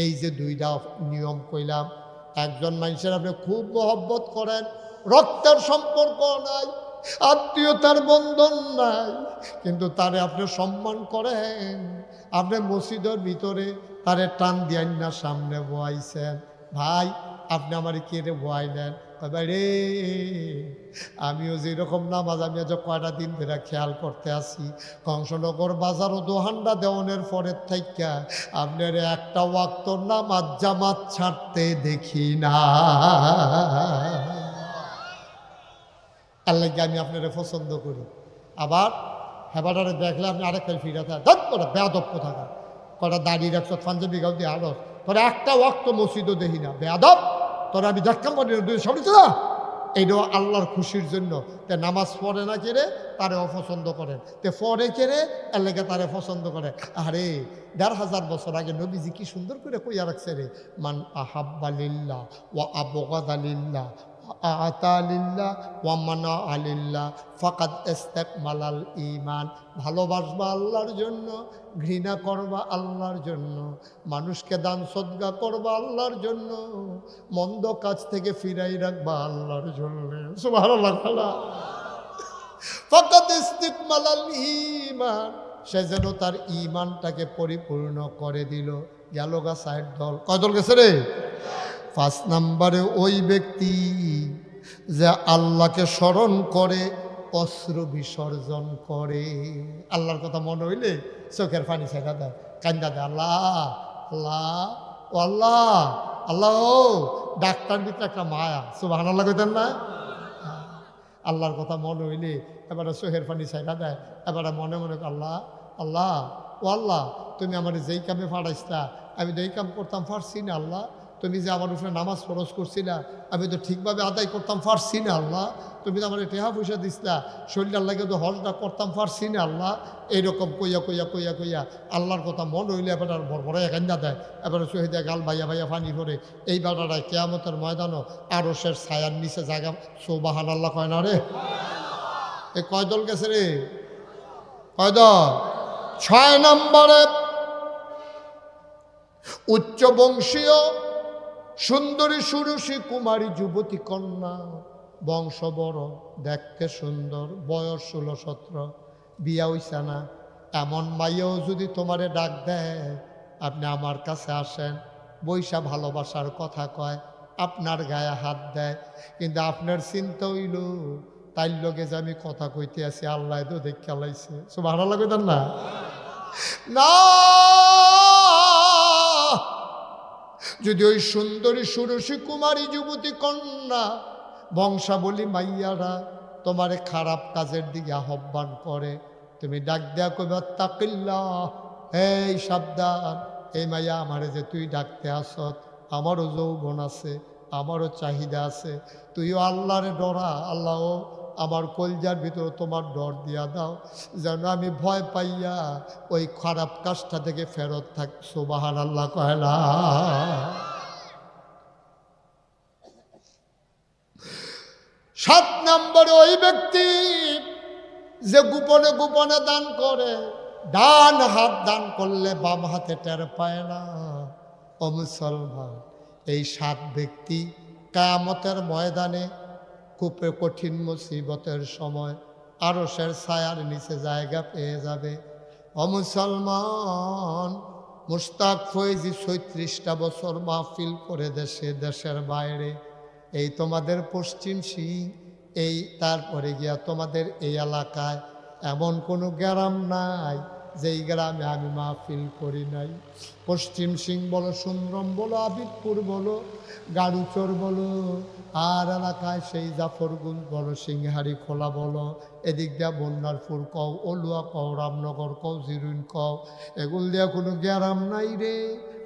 Speaker 1: এই যে 2টা নিয়ম কইলাম একজন মানুষের আপনি খুব মহব্বত করেন রক্তের সম্পর্ক নাই আত্মীয়তার বন্ধন নাই কিন্তু তারে আপনি সম্মান করেন আপনি মসজিদের ভিতরে তারে টান দিয়েন না সামনে বয়াইছেন ভাই আপনি আমার কে রে বয়াই নেন রে আমিও যেরকম নামাজ আমি আজ কয়টা দিন ধরে খেয়াল করতে আসি কংসনগর বাজারও দোহান্ডা দেওয়ানের পরের থাইকা আপনার একটা ওয়াক্তর নামাজ জামাত ছাড়তে দেখি না আল্লাহ আমি আপনারা পছন্দ করি আবার হেবাটারে দেখলে আপনি আরেকটা ফিরে থাকেন বেয়াদব থাকা কটা দাঁড়িয়ে রাখছ পাঞ্জাবি গাও দিয়ে আরো তোরা একটা ওয়াক্ত মসজিদও দেখি না বেয়াদব তোরা আমি দেখতাম সরিত না এইটাও আল্লাহর খুশির জন্য তে নামাজ পড়ে না কেড়ে তারে অপছন্দ করেন তে পড়ে কেড়ে এলাকা তারে পছন্দ করে আরে 1500 বছর আগে নবীজি কি সুন্দর করে কইয়া রাখছে রে মান আহাব্বা লিল্লাহ ওয়া আবগাদা লিল্লাহ আতালিল্লাহ ওয়া মানা আলিল্লাহ ফাকাদ ইস্তাকমালাল ঈমান ভালোবাসবা আল্লাহর জন্য ঘৃণা করবা আল্লাহর জন্য মানুষকে দান সদকা করবা আল্লাহর জন্য মন্দ কাজ থেকে ফিরাই রাখবা আল্লাহর জন্য সুবহানাল্লাহ ফাকাদ ইস্তাকমালাল ঈমান সে যেন তার ঈমানটাকে পরিপূর্ণ করে দিল গেল গা 60 দল কয় দল গেছে রে 5 নম্বরে ওই ব্যক্তি যে আল্লাহকে স্মরণ করে অশ্রু বিসর্জন করে আল্লাহর কথা মনে হইলে চোখের পানি ছেড়া দেয় কান্দা দেয় আল্লাহ আল্লাহ ও আল্লাহ আল্লাহ ও ডাক্তার ভিতরে একটা মায়া, সুবহানাল্লাহ কইতেন না? আল্লাহর কথা মনে হইলে এবারে চোখের পানি ছাইরা দেয়, এবারে মনে মনে আল্লাহ আল্লাহ ও আল্লাহ, তুমি আমার যেই কামে ফাড়াইছিলা আমি তো এই কাম করতাম পারছি না আল্লাহ। তুমি যে আমার উপরে নামাজ ফরজ করছিলা আমি তো ঠিকভাবে আদায় করতাম পারছি না আল্লাহ। তুমি তো আমার টেহা পয়সা দিছিলা শরীর লাগে তো হজটা করতাম পারছি না আল্লাহ। এইরকম কইয়া কইয়া কইয়া কইয়া আল্লাহর কথা মনে হইলে এবার আর ভরভরাই কান্দা দেয়, এবারে শহীদে গাল ভাইয়া ভাইয়া পানি ভরে এই বেড়াটায় কেয়ামতের ময়দানও আরশের ছায়ার নিচে জায়গা। সুবহানাল্লাহ কয় না রে? এ কয় দল গেছে রে? কয় দল? 6 নম্বরে উচ্চ বংশীয় সুন্দরী সুরসী কুমারী যুবতী কন্যা, বংশ বড়, দেখতে সুন্দর, বয়স 16-17, বিয়া হইছে না, এমন মাইয়াও যদি তোমারে ডাক দেয় আপনি আমার কাছে আসেন, বৈশা ভালোবাসার কথা কয়, আপনার গায়ে হাত দেয়, কিন্তু আপনার চিন্তা হইল তাই লগে যে আমি কথা কইতে আছি আল্লাহ তো দেখে লাইছে। সুবহানাল্লাহ কইতেন না? না, যদি ওই সুন্দরী সুরসী কুমারী যুবতী কন্যা বংশাবলী মাইয়ারা তোমারে খারাপ কাজের দিকে আহ্বান করে, তুমি ডাক দেয়া কইবা তাকিল্লাহ, এই সাবধান, এই মাইয়া আমারে যে তুই ডাকতে আসত, আমারও যৌবন আছে, আমারও চাহিদা আছে, তুইও আল্লাহরে ডরা, আল্লাহ আমার কলজার ভিতরে তোমার ডর দিয়া দাও যেন আমি ভয় পাইয়া ওই খারাপ কাজটা থেকে ফেরত থাক। সুবহানাল্লাহ কয় না? 7 নম্বরে ওই ব্যক্তি যে গোপনে গোপনে দান করে, ডান হাত দান করলে বাম হাতে টের পায় না। ও মুসলমান, এই 7 ব্যক্তি কিয়ামতের ময়দানে খুব কঠিন মুসিবতের সময় আরশের ছায়ার নিচে জায়গা পেয়ে যাবে। ও মুসলমান, মুশতাক ফয়েজি 36টা বছর মাহফিল করে দেশে দেশের বাইরে, এই তোমাদের পশ্চিম সিং, এই তারপরে গিয়া তোমাদের এই এলাকায় এমন কোনো গ্রাম নাই যেই গ্রামে আমি মাহফিল করি নাই। পশ্চিম সিং বলো, সুন্দরম বলো, আবিদপুর বলো, গাড়ুচর বলো, আর এলাকায় সেই জাফরগুঞ্জ বলো, সিংহারি খোলা বলো, এদিক দিয়া বন্যারপুর কও, অলুয়া কও, রামনগর কও, জিরুইন কও, এগুল দিয়া কোনো গ্রাম নাই রে।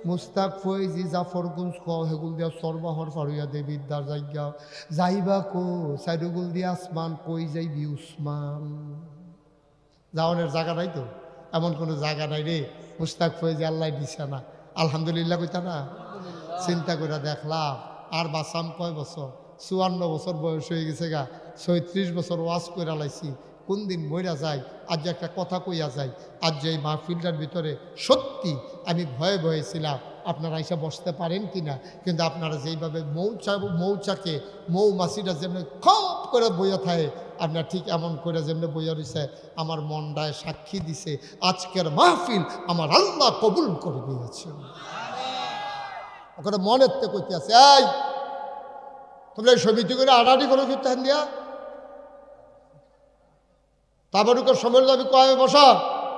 Speaker 1: মুস্তাক ফয়েজি জাফরগুঞ্জ কও, হেগুল দিয়া সরবাহর ফারুয়া দেবিদ্দার জায়গা যাইবা কো, সাইডুগুল দিয়া আসমান কই যাইবি উসমান, যাওয়ানের জায়গা নাই তো, এমন কোনো জায়গা নাই রে। মুস্তাক ফয়েজি আল্লাহ দিছে না, আলহামদুলিল্লাহ কইতা না? চিন্তা করে দেখলাম আর বাসাম কয় বছর, 54 বছর বয়স হয়ে গেছে গা, 36 বছর ওয়াজ কইরা লাইছি, কোন দিন মইরা যায়। আজ যে একটা কথা কইয়া যায়, আজ যে এই মাহফিলটার ভিতরে সত্যি আমি ভয়ে ভয়ে ছিলাম আপনারা এসে বসতে পারেন কি না, কিন্তু আপনারা যেইভাবে মৌচাকে মৌমাছিটা যেমনি খপ করে বইয়া থাকে, আপনার ঠিক এমন করে যেমনি বইয়া রয়েছে, আমার মনটায় সাক্ষী দিছে আজকের মাহফিল আমার আল্লাহ কবুল করে দিয়েছে। ওখানে মনের তে কইতে আছে, এই তোমরা এই সমিতি করে আড়াআড়ি করে কিন্তু দিয়া তাবারুকের সময় আমি কয়ে বসা,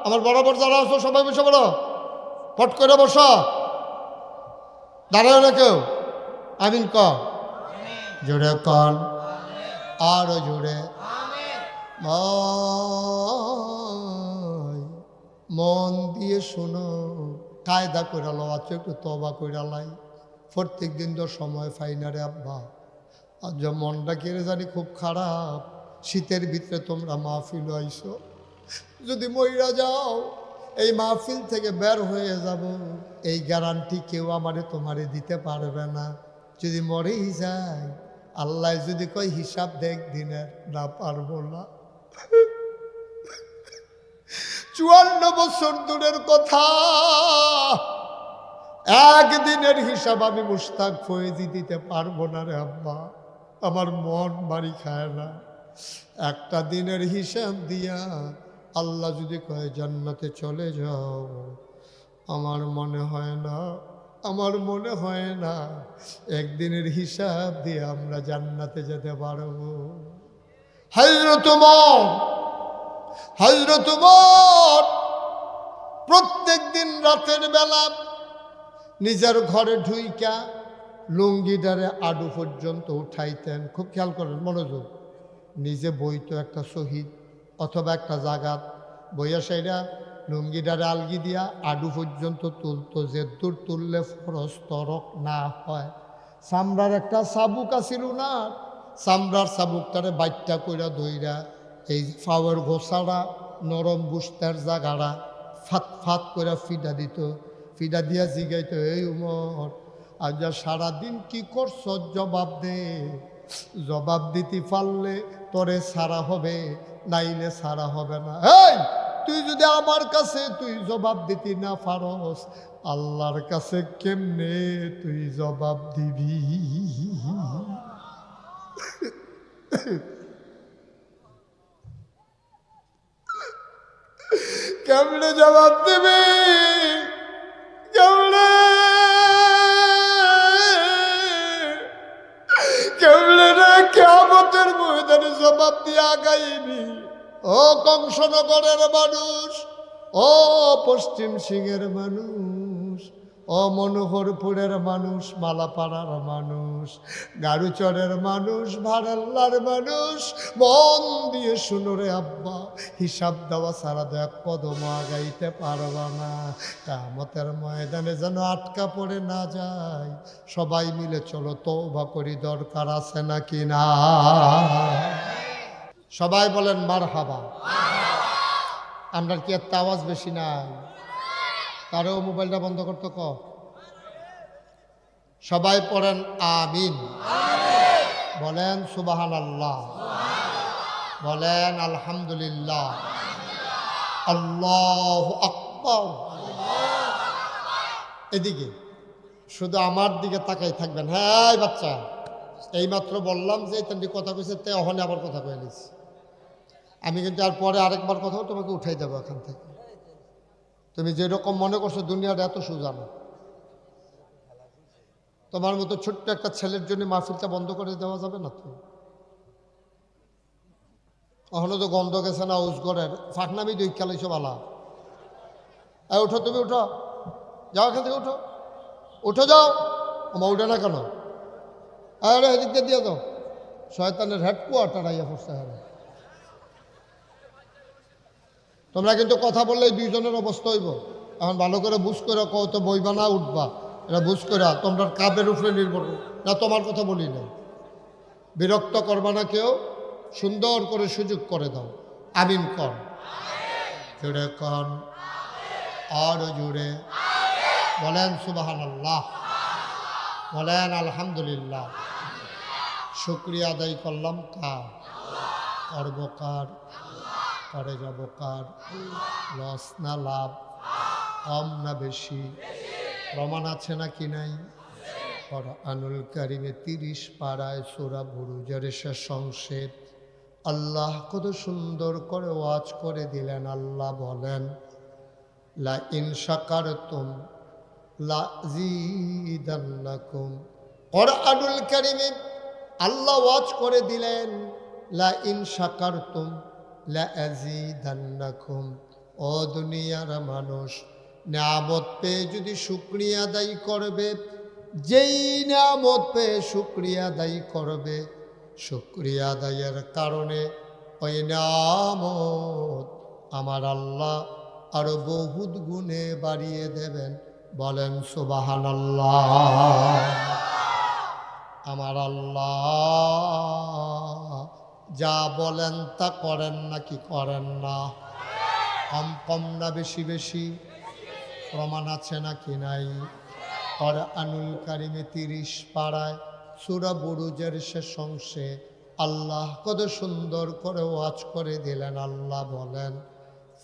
Speaker 1: আমার বরাবর যারা আছো সবাই বসে বলো, ফট করে বসা, দাঁড়ায় না কেউ, আমিন ক, জোরে কন, আরো জোরে, মন দিয়ে শোনো, কায়দা কইরা লো, আছো একটু তবা কইরা লাই, প্রত্যেক দিন তো সময় পাই না রে আব্বা, আজ মনটা কেড়ে জানি খুব খারাপ। শীতের ভিতরে তোমরা মাহফিল আইছো, যদি মইরা যাও এই মাহফিল থেকে বের হয়ে যাব, এই গ্যারান্টি কেউ আমারে তোমারে দিতে পারবে না। যদি মরেই যায়, আল্লাহ যদি কয় হিসাব দেখ দিনের, না পারবো না। 54 বছর দূরের কথা, একদিনের হিসাব আমি মুশতাক ফয়েজি দিতে পারবো না রে আব্বা, আমার মন বাড়ি খায় না। একটা দিনের হিসাব দিয়া আল্লাহ যদি কয় জান্নাতে চলে যাও, আমার মনে হয় না, আমার মনে হয় না একদিনের হিসাব দিয়ে আমরা জান্নাতে যেতে পারবো। হযরত ওমর প্রত্যেক দিন রাতের বেলা নিজের ঘরে ঢুইকা লুঙ্গিটারে আডু পর্যন্ত উঠাইতেন। খুব খেয়াল করেন, মনোযোগ। নিজে বইতো একটা শহীদ অথবা একটা জাগাত বইয়া সেইটা লুঙ্গিটারে আলগি দিয়া আডু পর্যন্ত তুলতো, যে দূর তুললে ফরজ তরক না হয়। চামড়ার একটা চাবুক আছিল না, চামড়ার চাবুকটারে বাইটটা কইরা ধইরা এই ফাওয়ার ঘোষাড়া নরম বুস্তার জাগাড়া ফাত ফাত করে ফিডা দিত। ফিডা দিয়া জিগাইতো, এই উমর আজ সারাদিন কি করছ জবাব দে, জবাব দিতে পারলে তোরে সারা হবে, নাইলে সারা হবে না। এই তুই যদি আমার কাছে তুই জবাব দিতে না পারস, আল্লাহর কাছে কেমনে তুই জবাব দিবি? কেমনে জবাব দিবি? কেমনে কেমনে না কিয়ামতের ময়দানে জবাব দিয়ে আগাইবি? ও কংসনগরের মানুষ, ও পশ্চিম সিংহের মানুষ, ও মনোহরপুরের মানুষ, মালাপাড়ার মানুষ, গারুচরের মানুষ, ভাড়াল্লার মানুষ, মন দিয়ে শুনো রে আব্বা, হিসাব দেওয়া ছাড়া তো এক কদম আগাইতে পারবা না। কিয়ামতের ময়দানে যেন আটকা পড়ে না যায়। সবাই মিলে চলো তওবা করি, দরকার আছে নাকি না? সবাই বলেন মারহাবা। আপনার কি এত আওয়াজ বেশি নাই? কারো মোবাইলটা বন্ধ করতে ক। সবাই পড়েন আমিন, বলেন সুবহানাল্লাহ, বলেন আলহামদুলিল্লাহ, আল্লাহু আকবার। এদিকে শুধু আমার দিকে তাকাই থাকবেন। হ্যাঁ বাচ্চা, এইমাত্র বললাম যে তেমনি কথা কইছে, তে অহনে আবার কথা কয়ে নিছি আমি, কিন্তু আর পরে আরেকবার কথা তোমাকে উঠাই দেবো এখান থেকে। তুমি যেরকম মনে করছো দুনিয়াটা এত সোজা না। তোমার মতো ছোট্ট একটা ছেলের জন্য মাহফিলটা বন্ধ করে দেওয়া যাবে না তো? এখনো তো গন্ধ গেছে না উজগরের ফাঁকনামি দুই খেলাইছো বালা। উঠো, তুমি উঠো, যাও এখান থেকে, উঠো উঠো, যাও। আমার উঠে না কেন? আরে এদিক দিয়ে দিয়ে দাও, শয়তানের হেডকোয়ার্টার আইয়া পড়ছে। হ্যাঁ, তোমরা কিন্তু কথা বললে দুইজনের অবস্থা হইব। এখন ভালো করে বুঝ করে কত বইবা না উঠবা, এটা বুঝ করে তোমরা কাপের উপরে নির্ভর না। তোমার কথা বলি না, বিরক্ত করবা না কেউ, সুন্দর করে সুযোগ করে দাও। আমিন কর, জুড়ে কন, আরো জুড়ে বলেন সুবহানাল্লাহ, বলেন আলহামদুলিল্লাহ। শুকরিয়া আদায় করলাম কার? করব কার? করে যাব কার? লস না লাভ? কম না বেশি? প্রমাণ আছে নাকি নাই? কুরআনুল কারীমে 30 পারায় সূরা বুরুজের শেষ অংশে আল্লাহ কত সুন্দর করে ওয়াজ করে দিলেন। আল্লাহ বলেন, লা ইন শাকারতুম লা জিদান্নাকুম। কুরআনুল কারীমে আল্লাহ ওয়াজ করে দিলেন, লা ইন শাকারতুম লা আযীদান্নাকুম। ও দুনিয়ার মানুষ, নিয়ামত পেয়ে যদি শুকরিয়া আদায় করবে, যেই নিয়ামত পেয়ে শুকরিয়া আদায় করবে, শুকরিয়া আদায়ের কারণে ওই নিয়ামত আমার আল্লাহ আরো বহুত গুণে বাড়িয়ে দেবেন। বলেন সুবহানাল্লাহ। আমার আল্লাহ যা বলেন তা করেন নাকি করেন না? কম কম না বেশি বেশি? প্রমাণ আছে নাকি নাই? কুরআনুল কারীমে 30 পারায় সূরা বুরুজের শেষ অংশে আল্লাহ কত সুন্দর করে ওয়াজ করে দিলেন। আল্লাহ বলেন,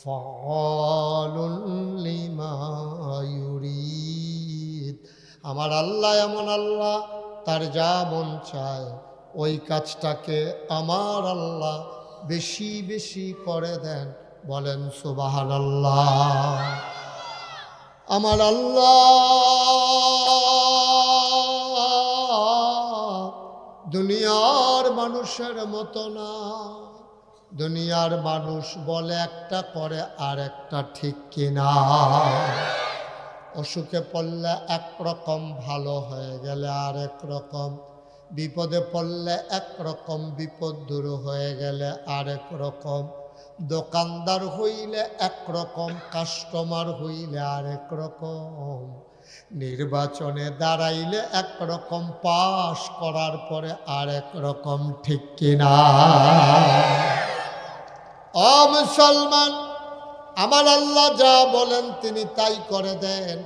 Speaker 1: ফাআলুল লিমা ইউরিদ। আমার আল্লাহ এমন আল্লাহ, তার যা মন চায় ওই কাজটাকে আমার আল্লাহ বেশি বেশি করে দেন। বলেন সুবহানাল্লাহ। আমার আল্লাহ দুনিয়ার মানুষের মতো না। দুনিয়ার মানুষ বলে একটা, করে আর একটা, ঠিক কিনা? অসুখে পড়লে একরকম, ভালো হয়ে গেলে আরেক রকম, বিপদে পড়লে একরকম, বিপদ দূর হয়ে গেলে আরেক রকম, দোকানদার হইলে একরকম, কাস্টমার হইলে আরেক রকম, নির্বাচনে দাঁড়াইলে একরকম, পাশ করার পরে আরেক রকম, ঠিক কিনা? ও মুসলমান, আমার আল্লাহ যা বলেন তিনি তাই করে দেন।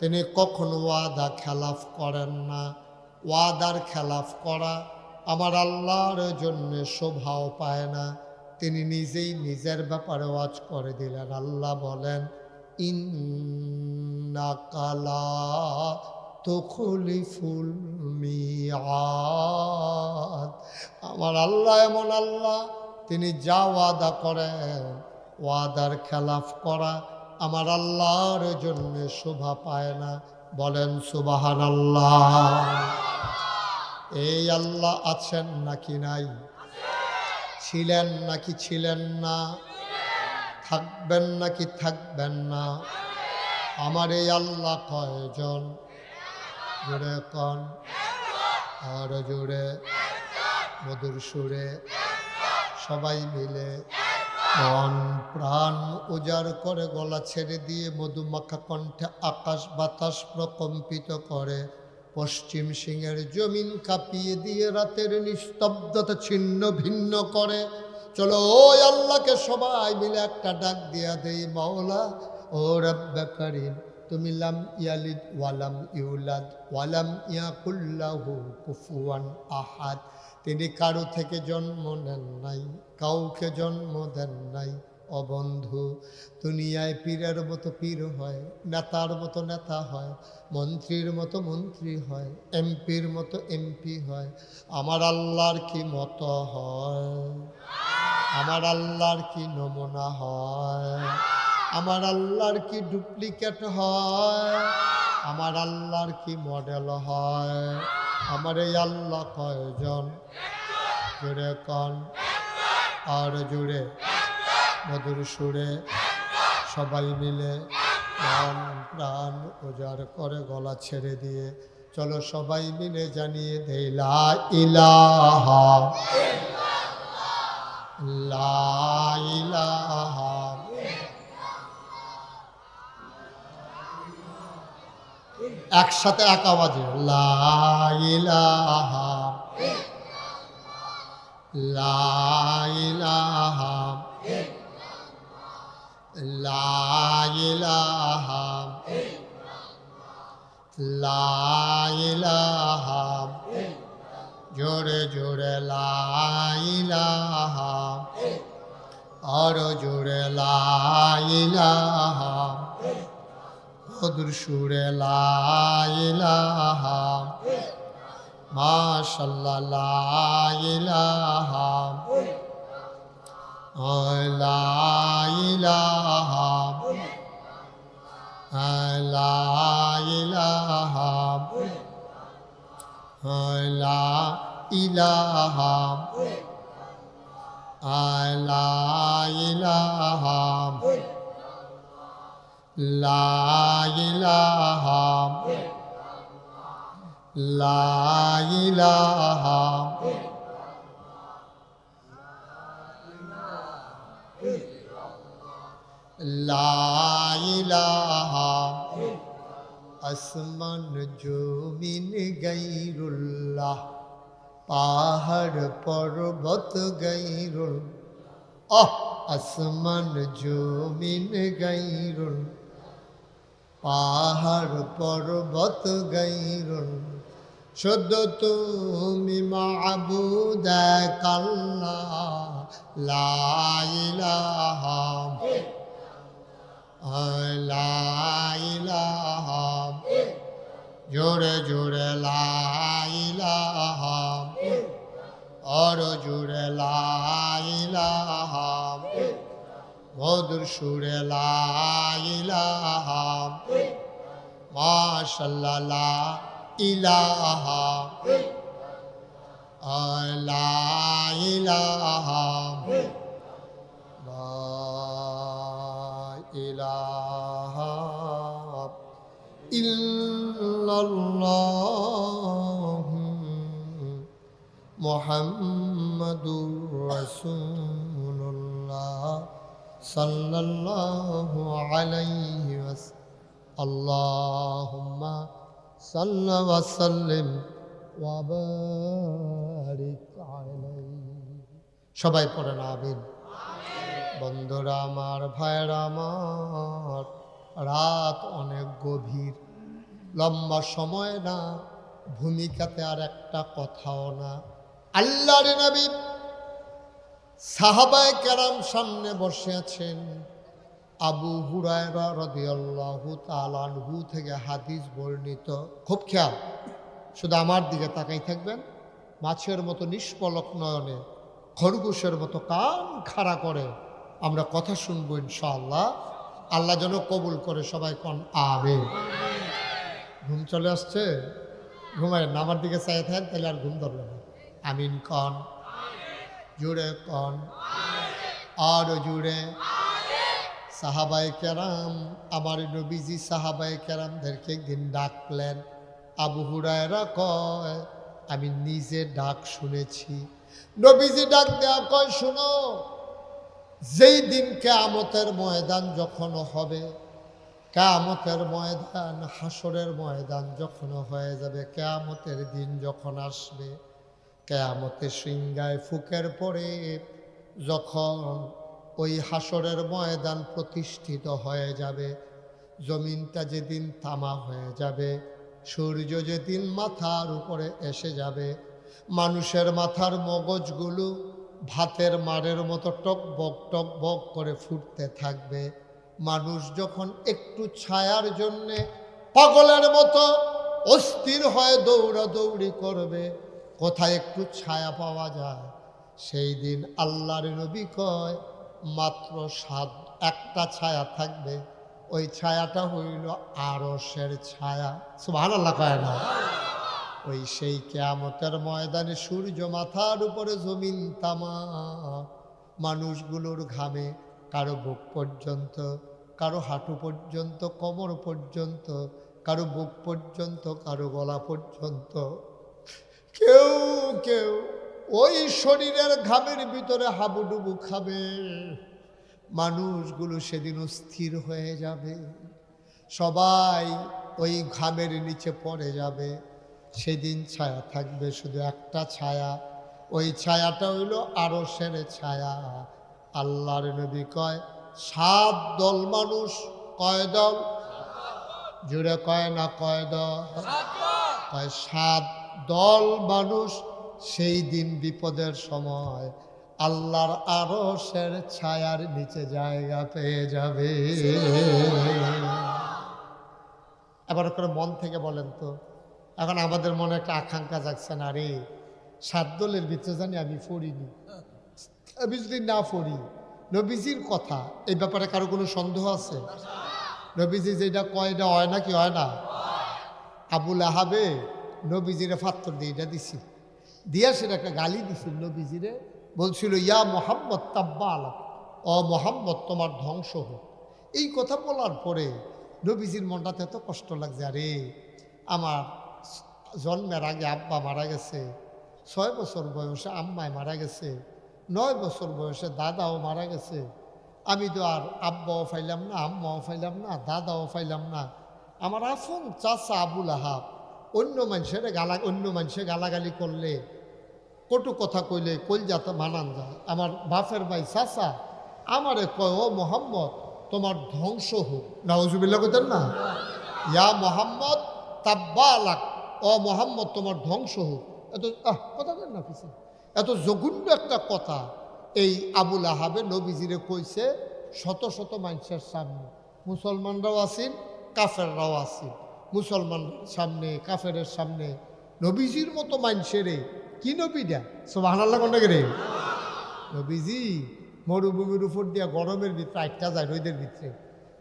Speaker 1: তিনি কখনো ওয়াদা খেলাফ করেন না। ওয়াদার খেলাফ করা আমার আল্লাহর জন্য শোভাও পায় না। তিনি নিজেই নিজের ব্যাপারে ওয়াজ করে দিলেন। আল্লাহ বলেন, ইন্নাকা লা তুখলিফুল মিআদ। আমার আল্লাহ এমন আল্লাহ, তিনি যা ওয়াদা করেন, ওয়াদার খেলাফ করা আমার আল্লাহর জন্য শোভা পায় না। বলেন সুবহানাল্লাহ। এই আল্লাহ আছেন নাকি নাই? ছিলেন নাকি ছিলেন না? থাকবেন নাকি থাকবেন না? আমার এই আল্লাহ কয়জন? জোরে কন, আর জোরে, মধুর সুরে, সবাই মিলে মন প্রাণ উজাড় করে গলা ছেড়ে দিয়ে মধুমাখা কণ্ঠে আকাশ বাতাস প্রকম্পিত করে, পশ্চিম সিংহের জমিন কাঁপিয়ে দিয়ে রাতের নিস্তব্ধতা ছিন্ন ভিন্ন করে। চলো ওই আল্লাহকে সবাই মিলে একটা ডাক দিয়া দেই, মাওলা ও রব্বে করিম, তুমি লাম ইয়ালিদ ওয়ালাম ইউলাদ ওয়ালাম ইয়াকুল লাহু কুফুয়ান আহাদ। তিনি কারো থেকে জন্ম নেন নাই, কাউকে জন্ম দেন নাই। ও বন্ধু, দুনিয়ায় পীরের মতো পীর হয়, নেতার মতো নেতা হয়, মন্ত্রীর মতো মন্ত্রী হয়, এমপির মতো এমপি হয়। আমার আল্লাহর কি মতো হয়? আমার আল্লাহর কি নমুনা হয়? আমার আল্লাহর কি ডুপ্লিকেট হয়? আমার আল্লাহর কি মডেল হয়? আমার এই আল্লাহ কয়জন? জুড়ে কন, আর জুড়ে, মধুর সুরে, সবাই মিলে মন প্রাণ উজাড় করে গলা ছেড়ে দিয়ে চলো সবাই মিলে জানিয়ে দেই, লা ইলাহা লা ইলাহা। একসাথে এক আওয়াজে, লা ইলাহা লা ইলাহা লা ইলাহা লা ইলাহা। জোরে জোরে লা ইলাহা, আর জোরে লা ইলাহা, মধুর সুরে লা ইলাহা। মাশাআল্লাহ, লা ইলাহা লা ইলাহা লা ইলাহা লা ইলাহা লা ইলাহা লা ইলাহা লা ইলাহা। লা ইলাহা। আসমান জমিন গায়রুল্লাহ, পাহাড় পর্বত গায়রুল। আসমান জমিন গায়রুল, পাহাড় পর্বত গায়রুল। শুধু তুমি মাবুদ এক আল্লাহ, লা ইলাহা লা ইলাহা। জোরে জোরে লা ইলাহা, আর জোরে লা ইলাহা, মধুর সুরে লা ইলাহা। মাশাআল্লাহ, লা ইলাহা লা ইলাহা লা ইলাহা ইল্লাল্লাহু মুহাম্মাদুর রাসূলুল্লাহ সাল্লাল্লাহু আলাইহি ওয়াসাল্লাম। আল্লাহুম্মা সাল্লি ওয়া সাল্লিম ওয়া বারিক আলাইহি। সবাই পড়েন আমিন। বন্ধুরা আমার, ভাইরা আমার, রাত অনেক গভীর, লম্বা সময় না, ভূমিকাতে আর একটা কথাও না। আল্লাহর নবী সাহাবায়ে কেরাম সামনে বসে আছেন। আবু হুরায়রা রাদিয়াল্লাহু তাআলা আনহু থেকে হাদিস বর্ণিত। খুব খেয়াল, শুধু আমার দিকে তাকাই থাকবেন, মাছের মতো নিষ্পলক নয়নে, খরগোশের মতো কান খাড়া করে আমরা কথা শুনবো ইনশাআল্লাহ। আল্লাহ যেন কবুল করে, সবাই কোন আমিন। ঘুম চলে আসছে? ঘুমায় না, আমার দিকে চাই থাকেন তাহলে আর ঘুম ধরবে না। আমিন কন, জুড়ে কন, আর জুড়ে। সাহাবায়ে কেরাম, আমার নবীজি সাহাবায়ে কেরামদেরকে একদিন ডাকলেন। আবু হুরায়রা কয়, আমি নিজে ডাক শুনেছি। নবীজি ডাক দেয়া কয়, শুনো, যেই দিন কিয়ামতের ময়দান যখন হবে, কিয়ামতের ময়দান, হাসরের ময়দান যখন হয়ে যাবে, কিয়ামতের দিন যখন আসবে, কিয়ামতের সিংহায় ফুকের পরে যখন ওই হাসরের ময়দান প্রতিষ্ঠিত হয়ে যাবে, জমিনটা যেদিন তামা হয়ে যাবে, সূর্য যেদিন মাথার উপরে এসে যাবে, মানুষের মাথার মগজগুলো ভাতের মারের মতো টকবক করে ফুটতে থাকবে। মানুষ যখন একটু ছায়ার জন্যে পাগলের মতো অস্থির হয়ে দৌড়াদৌড়ি করবে, কোথায় একটু ছায়া পাওয়া যায়, সেই দিন আল্লাহর নবী কয় মাত্র একটা ছায়া থাকবে। ওই ছায়াটা হইল আরশের ছায়া। সুবহানাল্লাহ কয় না? ওই সেই কিয়ামতের ময়দানে সূর্য মাথার উপরে, জমিন তামা, মানুষগুলোর ঘামে কারো বুক পর্যন্ত, কারো হাঁটু পর্যন্ত, কোমর পর্যন্ত, কারো বুক পর্যন্ত, কারো গলা পর্যন্ত, কেউ কেউ ওই শরীরের ঘামের ভিতরে হাবুডুবু খাবে। মানুষগুলো সেদিন স্থির হয়ে যাবে, সবাই ওই ঘামের নিচে পড়ে যাবে। সেদিন ছায়া থাকবে শুধু একটা ছায়া, ওই ছায়াটা হইল আরশের ছায়া। আল্লাহর নবী কয় 7 দল মানুষ। কয় দল? জুড়ে কয় না কয় দল? কয় 7 দল মানুষ সেই দিন বিপদের সময় আল্লাহর আরশের ছায়ার নিচে জায়গা পেয়ে যাবে। এবার করে মন থেকে বলেন তো, এখন আমাদের মনে একটা আকাঙ্ক্ষা জাগছে না, রে 7 দলের ভিতরে জানি আমি পড়িনি, আমি যদি না পড়ি, নবীজির কথা এই ব্যাপারে কারো কোনো সন্দেহ আছে? নবীজি যেটা কয় এটা হয় না কি হয় না? আবু লাহাবে নবীজিরে ফাত্তর দিয়ে এটা দিছি, দিয়া সেটা একটা গালি দিছিল নবীজিরে, বলছিল ইয়া মোহাম্মদ তাব্বা আলা, ও মোহাম্মদ তোমার ধ্বংস হোক। এই কথা বলার পরে নবীজির মনটাতে এত কষ্ট লাগছে, আরে আমার জন্মের আগে আব্বা মারা গেছে, 6 বছর বয়সে আম্মায় মারা গেছে, 9 বছর বয়সে দাদাও মারা গেছে, আমি তো আর আব্বাও পাইলাম না, আম্মাও পাইলাম না, দাদাও পাইলাম না। আমার আফন চাচা আবু লাহাব অন্য মানুষে গালাগালি করলে, কটু কথা কইলে কলজাতে মানান যায়। আমার বাপের ভাই চাচা আমারে কয়, ও মোহাম্মদ তোমার ধ্বংস হোক। নাউজুবিল্লাহ কইতেন না? ইয়া মোহাম্মদ তাব্বা আলাক, ও মোহাম্মদ তোমার ধ্বংস হোক। এত কথা কেন না কিছু, এত জঘন্য একটা কথা এই আবুল আহাবে নবীজিরে কইছে শত শত মানুষের সামনে। মুসলমানরাও আছেন, কাফেররাও আছেন। মুসলমান সামনে, কাফেরের সামনে, নবীজির মতো মানুষেরে কি নবীটা? সুবহানাল্লাহ কোন রে? নবীজি মরুভূমির উপর দিয়া গরমের ভিতরে আটটা যায়, রোদের ভিতরে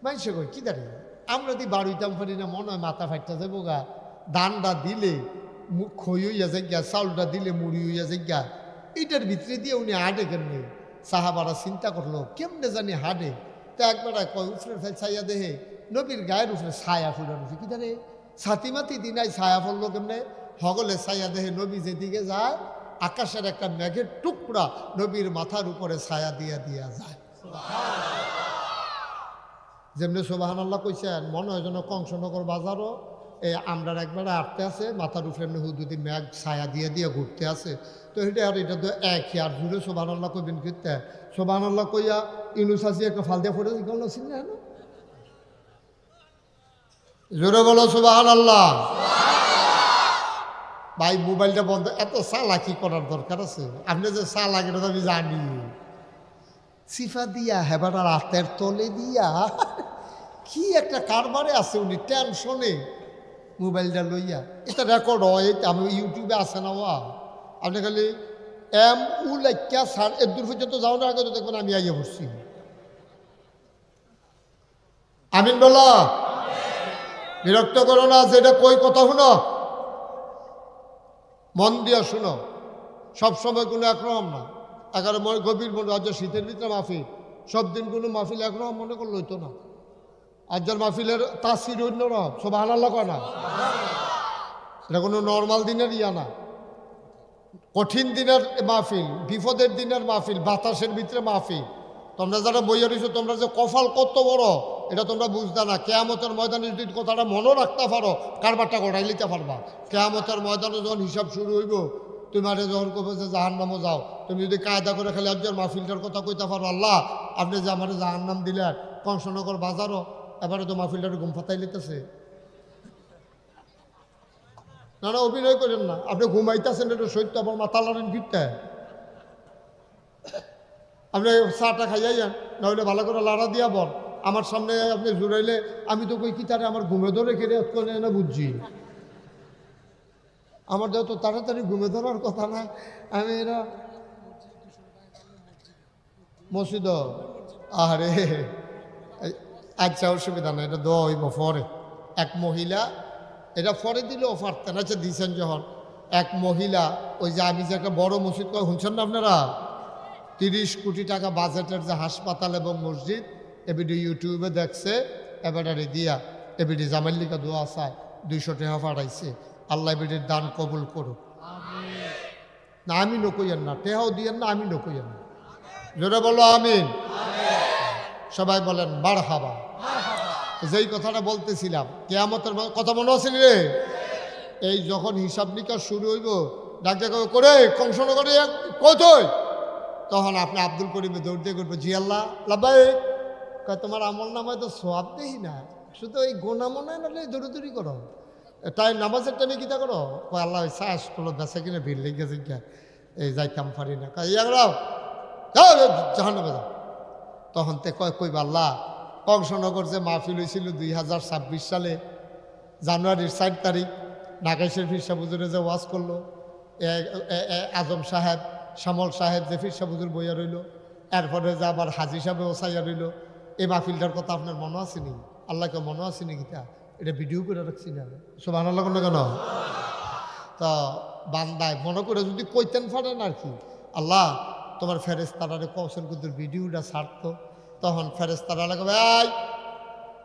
Speaker 1: মানুষে কই কি দাঁড়িয়ে, আমরা যদি বাড়িতাম পারি না, মনে হয় মাথা ফাটটা যাবো গা। ধানটা দিলে মুখ খই হইয়া যায় গা, চাউলটা দিলে মুড়ি হইয়া যায় গা, এইটার ভিতরে দিয়ে উনি হাঁটে কেমনি? সাহাবারা চিন্তা করলো কেমনে জানি হাঁটে। তা একবার কয় উফরের ফেল চাইয়া দেহে নবীর গায়ের উপরে ছায়া ফুলে রয়েছে কি জানে ছাতিমাতি দিনাই ছায়া পড়লো কেমনে হগলে ছায়া দেহে নবী যেদিকে যায় আকাশের একটা মেঘের টুকরা নবীর মাথার উপরে ছায়া দিয়া দিয়া যায়। যেমনি সুবহানাল্লাহ কইছেন মনে হয় যেন কংসনগর বাজারও এই আমরার একবারে আটতে আছে মাথার উপরে এমনি হুদুদি মেঘ ছায়া দিয়ে দিয়ে ঘুরতে আছে। তো এটা তো একই আর জুড়ে সুবহানাল্লাহ কইবেন কিতে সুবহানাল্লাহ কইয়া ইউনুস আসি একটা ফাল দিয়ে পড়ে গেল ছিল না জোরে বলো সুবহানাল্লাহ। ভাই মোবাইলটা বন্ধ এত চালাকি করার দরকার আছে আপনি যে চালাক এটা তো আমি জানি সিফা দিয়া হেবার রাতের তলে দিয়া কি একটা কারবারে আছে উনি টেনশনে মোবাইলটা লইয়া এটা রেকর্ড হয় আমি ইউটিউবে আছে না ওয়া আপনি খালি এম উ লাইকা সার এর দূর পর্যন্ত যাও না আগে তো দেখবেন আমি আইয়া বসছি আমিন বলো বিরক্ত করো না যেটা কই কথা শুনো মন দিয়া শুনো সবসময় কোনো একরকম না এগারো গভীর মনে আজ শীতের ভিতরে মাহফিল সব দিন কোনো মাহফিল একরকম মনে করলে হইতো না আজকের মাহফিলের তাসির অন্যরকম সুবহানাল্লাহ কয় না এটা কোনো নর্মাল দিনের ইয়া না কঠিন দিনের মাহফিল বিপদের দিনের মাহফিল বাতাসের ভিতরে মাহফিল তোমরা যারা বইয়া রয়েছো তোমরা যে কপাল কত বড় এটা তোমরা বুঝতে না কেয়ামতের ময়দানে যদি কথাটা মনে রাখতে পারো কারবারটা গড়াই লিতে পারবা কেয়ামতের ময়দানে যখন হিসাব শুরু হইব তোমার যখন কবে যে জাহান্নামও যাও তুমি যদি কায়দা করে খালি আজকের মাহফিলটার কথা কইতে পারো আল্লাহ আপনি যে আমার জাহান্নাম দিলেন কংসনগর বাজারও এবারে তো মাহফিলটার ঘুম ফাতাই লিতেছে না না অভিনয় করেন না আপনি ঘুমাইতেছেন এটা সত্য আবার মাথা লড়েন ফিরতে আপনি চাটা খাইয়াই যান নাহলে ভালো করে লাড়া দিয়া বল আমার সামনে আপনি জুড়াইলে আমি তো কই কি তারে আমার ঘুমে ধরে কেড়ে করে না বুঝছি আমার যত তাড়াতাড়ি ঘুমে ধরার কথা না আমি এরা মসজিদ আরে আচ্ছা অসুবিধা না এটা দোয়া হইব পরে এক মহিলা এটা পরে দিলেও পারতেন আচ্ছা দিয়েছেন যখন এক মহিলা ওই যে আমি যে একটা বড় মসজিদ করে শুনছেন না আপনারা 30 কোটি টাকা বাজেটের যে হাসপাতাল এবং মসজিদ এবিডি ইউটিউবে দেখছে এবারে দিয়া এবিডি জামাল্লিকা দোয়া চায় 200 টাকা পাঠাইছে আল্লাহ এবিডির দান কবুল করুক না আমি নকইয়েন না টেহাও দিয়েন না আমি নকইয়েন না জোরে বলো আমিন সবাই বলেন মারহাবা যেই কথাটা বলতেছিলাম কিয়ামতের কথা মনে আছে রে এই যখন হিসাব নিকাশ শুরু হইব ডাক্তার করে কংসনগরে কই তখন আপনি আব্দুল করিমে দৌড় দিয়ে করবো জি আল্লাহ লাভাই কয় তোমার আমল নামায় তো সোয়াব দেখি না শুধু এই গোনা মনে নাহলে দৌড়ি করো তাই নামাজের টাইমে কিতা করো কয় আল্লাহ ওই চাষ করলো বেচা কিনে ভিড় লেগে গেছে এই যাইতাম পারি না কয় ইয়ারাও জাহান্ন বাজা তখন তে কইবা আল্লাহ কংসনগর যে মাহফিল হয়েছিল 2026 সালে জানুয়ারির 4 তারিখ নাগাইশের ফিরসা হুজুরে যে ওয়াজ করলো আজম সাহেব শ্যামল সাহেব যে ফিরসা হুজুর বইয়া রইল এরপরে যে আবার হাজি সাহেব ওসাইয়া রইল এই মাহফিলটার কথা আপনার মনে আসেনি আল্লাহকে মনে আসেনি গীতা এটা ভিডিও করে রাখছি না সুবহানাল্লাহ না কেন তা বান্দায় মনে করে যদি কইতেন পারেন আর কি আল্লাহ তোমার ফেরেশতারে কৌশল কুতুর ভিডিওটা ছাড়তো তখন ফেরেশতারা লাগবে এই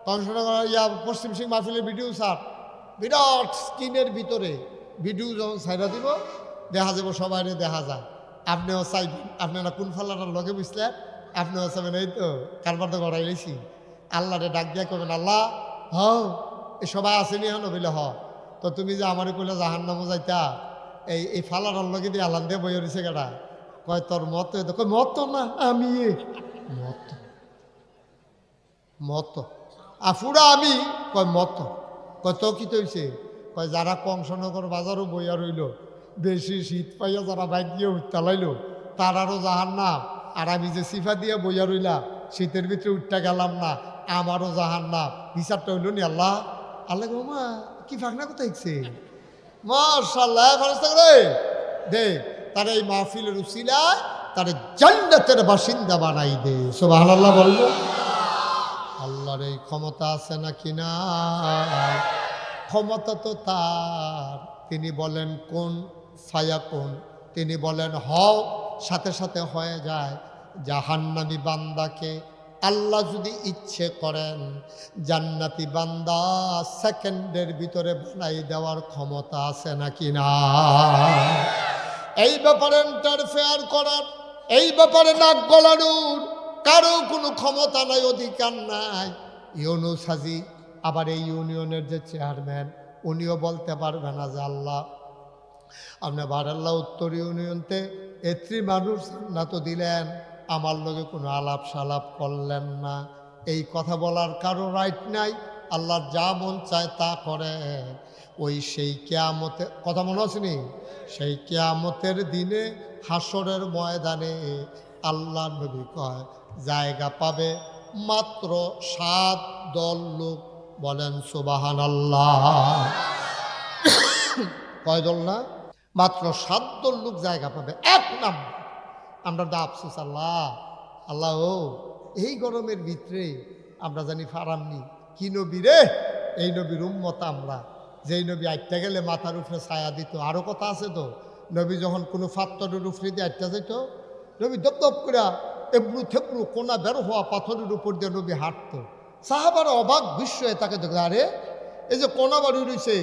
Speaker 1: কংসনগর ইয়া পশ্চিম সিং মাহফিলের ভিডিও ছাড় বিরাট স্ক্রিনের ভিতরে ভিডিও যখন ছাইরা দিব দেখা যাব সবাই দেখা যায় আপনিও চাইবেন আপনারা কোন ফাল্লাটার লগে বুঝলেন আপনিও চাইবেন এই তো কারবার তো গড়াই লেছি আল্লাহরে ডাক দিয়া করবেন আল্লাহ হ এই সবাই আসেনি হন বলে হ তো তুমি যে আমার কইলে জাহান্নামও যাইতা এই ফাল্লাটার লগে দিয়ে আল্লাহ দিয়ে বই রয়েছে গাড়া কয় তোর মত কয় মত না আমি মত মত আফুরা আমি কয় মত কত কি তৈছে কয় যারা কংসনগর বাজারও বইয়া রইল বেশি শীত পাইয়া যারা বাইক দিয়ে উঠতালাইল তারারও জাহান্নাম আর আমি যে সিফা দিয়ে বইয়া রইলা শীতের ভিতরে উঠতে গেলাম না আমারও জাহান্নাম বিচারটা হইল নি আল্লাহ আল্লাহ মা কি ফাঁকনা কোথায় দেখছে মাশাআল্লাহ ফেরেশতা রে দেখ তারা এই মাহফিলের উসিলায় তারা জান্নাতের বাসিন্দা বানাই দে সুবহানাল্লাহ বলবো আল্লাহর এই ক্ষমতা আছে নাকি না ক্ষমতা তো তার তিনি বলেন কোন ফায়াকুন তিনি বলেন হও সাথে সাথে হয়ে যায় জাহান্নামী বান্দাকে আল্লাহ যদি ইচ্ছে করেন জান্নাতি বান্দা সেকেন্ডের ভিতরে বানাই দেওয়ার ক্ষমতা আছে নাকি না? এই ব্যাপারে ইন্টারফেয়ার করার, এই ব্যাপারে নাক গলানোর কারো কোনো ক্ষমতা নাই, অধিকার নাই। ইউনুস হাজি আবার এই ইউনিয়নের যে চেয়ারম্যান, উনিও বলতে পারবে না যে আল্লাহ আপনি বারাল্লাহ উত্তর ইউনিয়নতে এত্রি মানুষ না তো দিলেন, আমার লগে কোনো আলাপ সালাপ করলেন না। এই কথা বলার কারো রাইট নাই। আল্লাহর যা মন চায় তা করে। ওই সেই কিয়ামতে কথা মনে আসেনি, সেই কিয়ামতের দিনে হাসরের ময়দানে আল্লাহ নবী কয় জায়গা পাবে মাত্র 7 দল লোক। বলেন সুবহানাল্লাহ। কয় দল না, মাত্র 7 দল লোক জায়গা পাবে। এক নাম্বার আমরা দা আফসোস, আল্লাহ আল্লাহ ও এই গরমের ভিতরে আমরা জানি ফারামনি কি নবী রে, এই নবীর উম্মত আমরা, যেই নবী আটটা গেলে মাথার উপরে ছায়া দিত। আরও কথা আছে তো, নবী যখন কোনো ফাত্তরের উপরে দিয়ে আটটা যাইত, নবী দপ দপ করে এবড়ু থেবড়ু কোনা বের হওয়া পাথরের উপর দিয়ে নবী হাঁটত। সাহাবারা অবাক বিস্ময়ে তাকে দেখে, আরে এই যে কোনা বাড়ি রয়েছে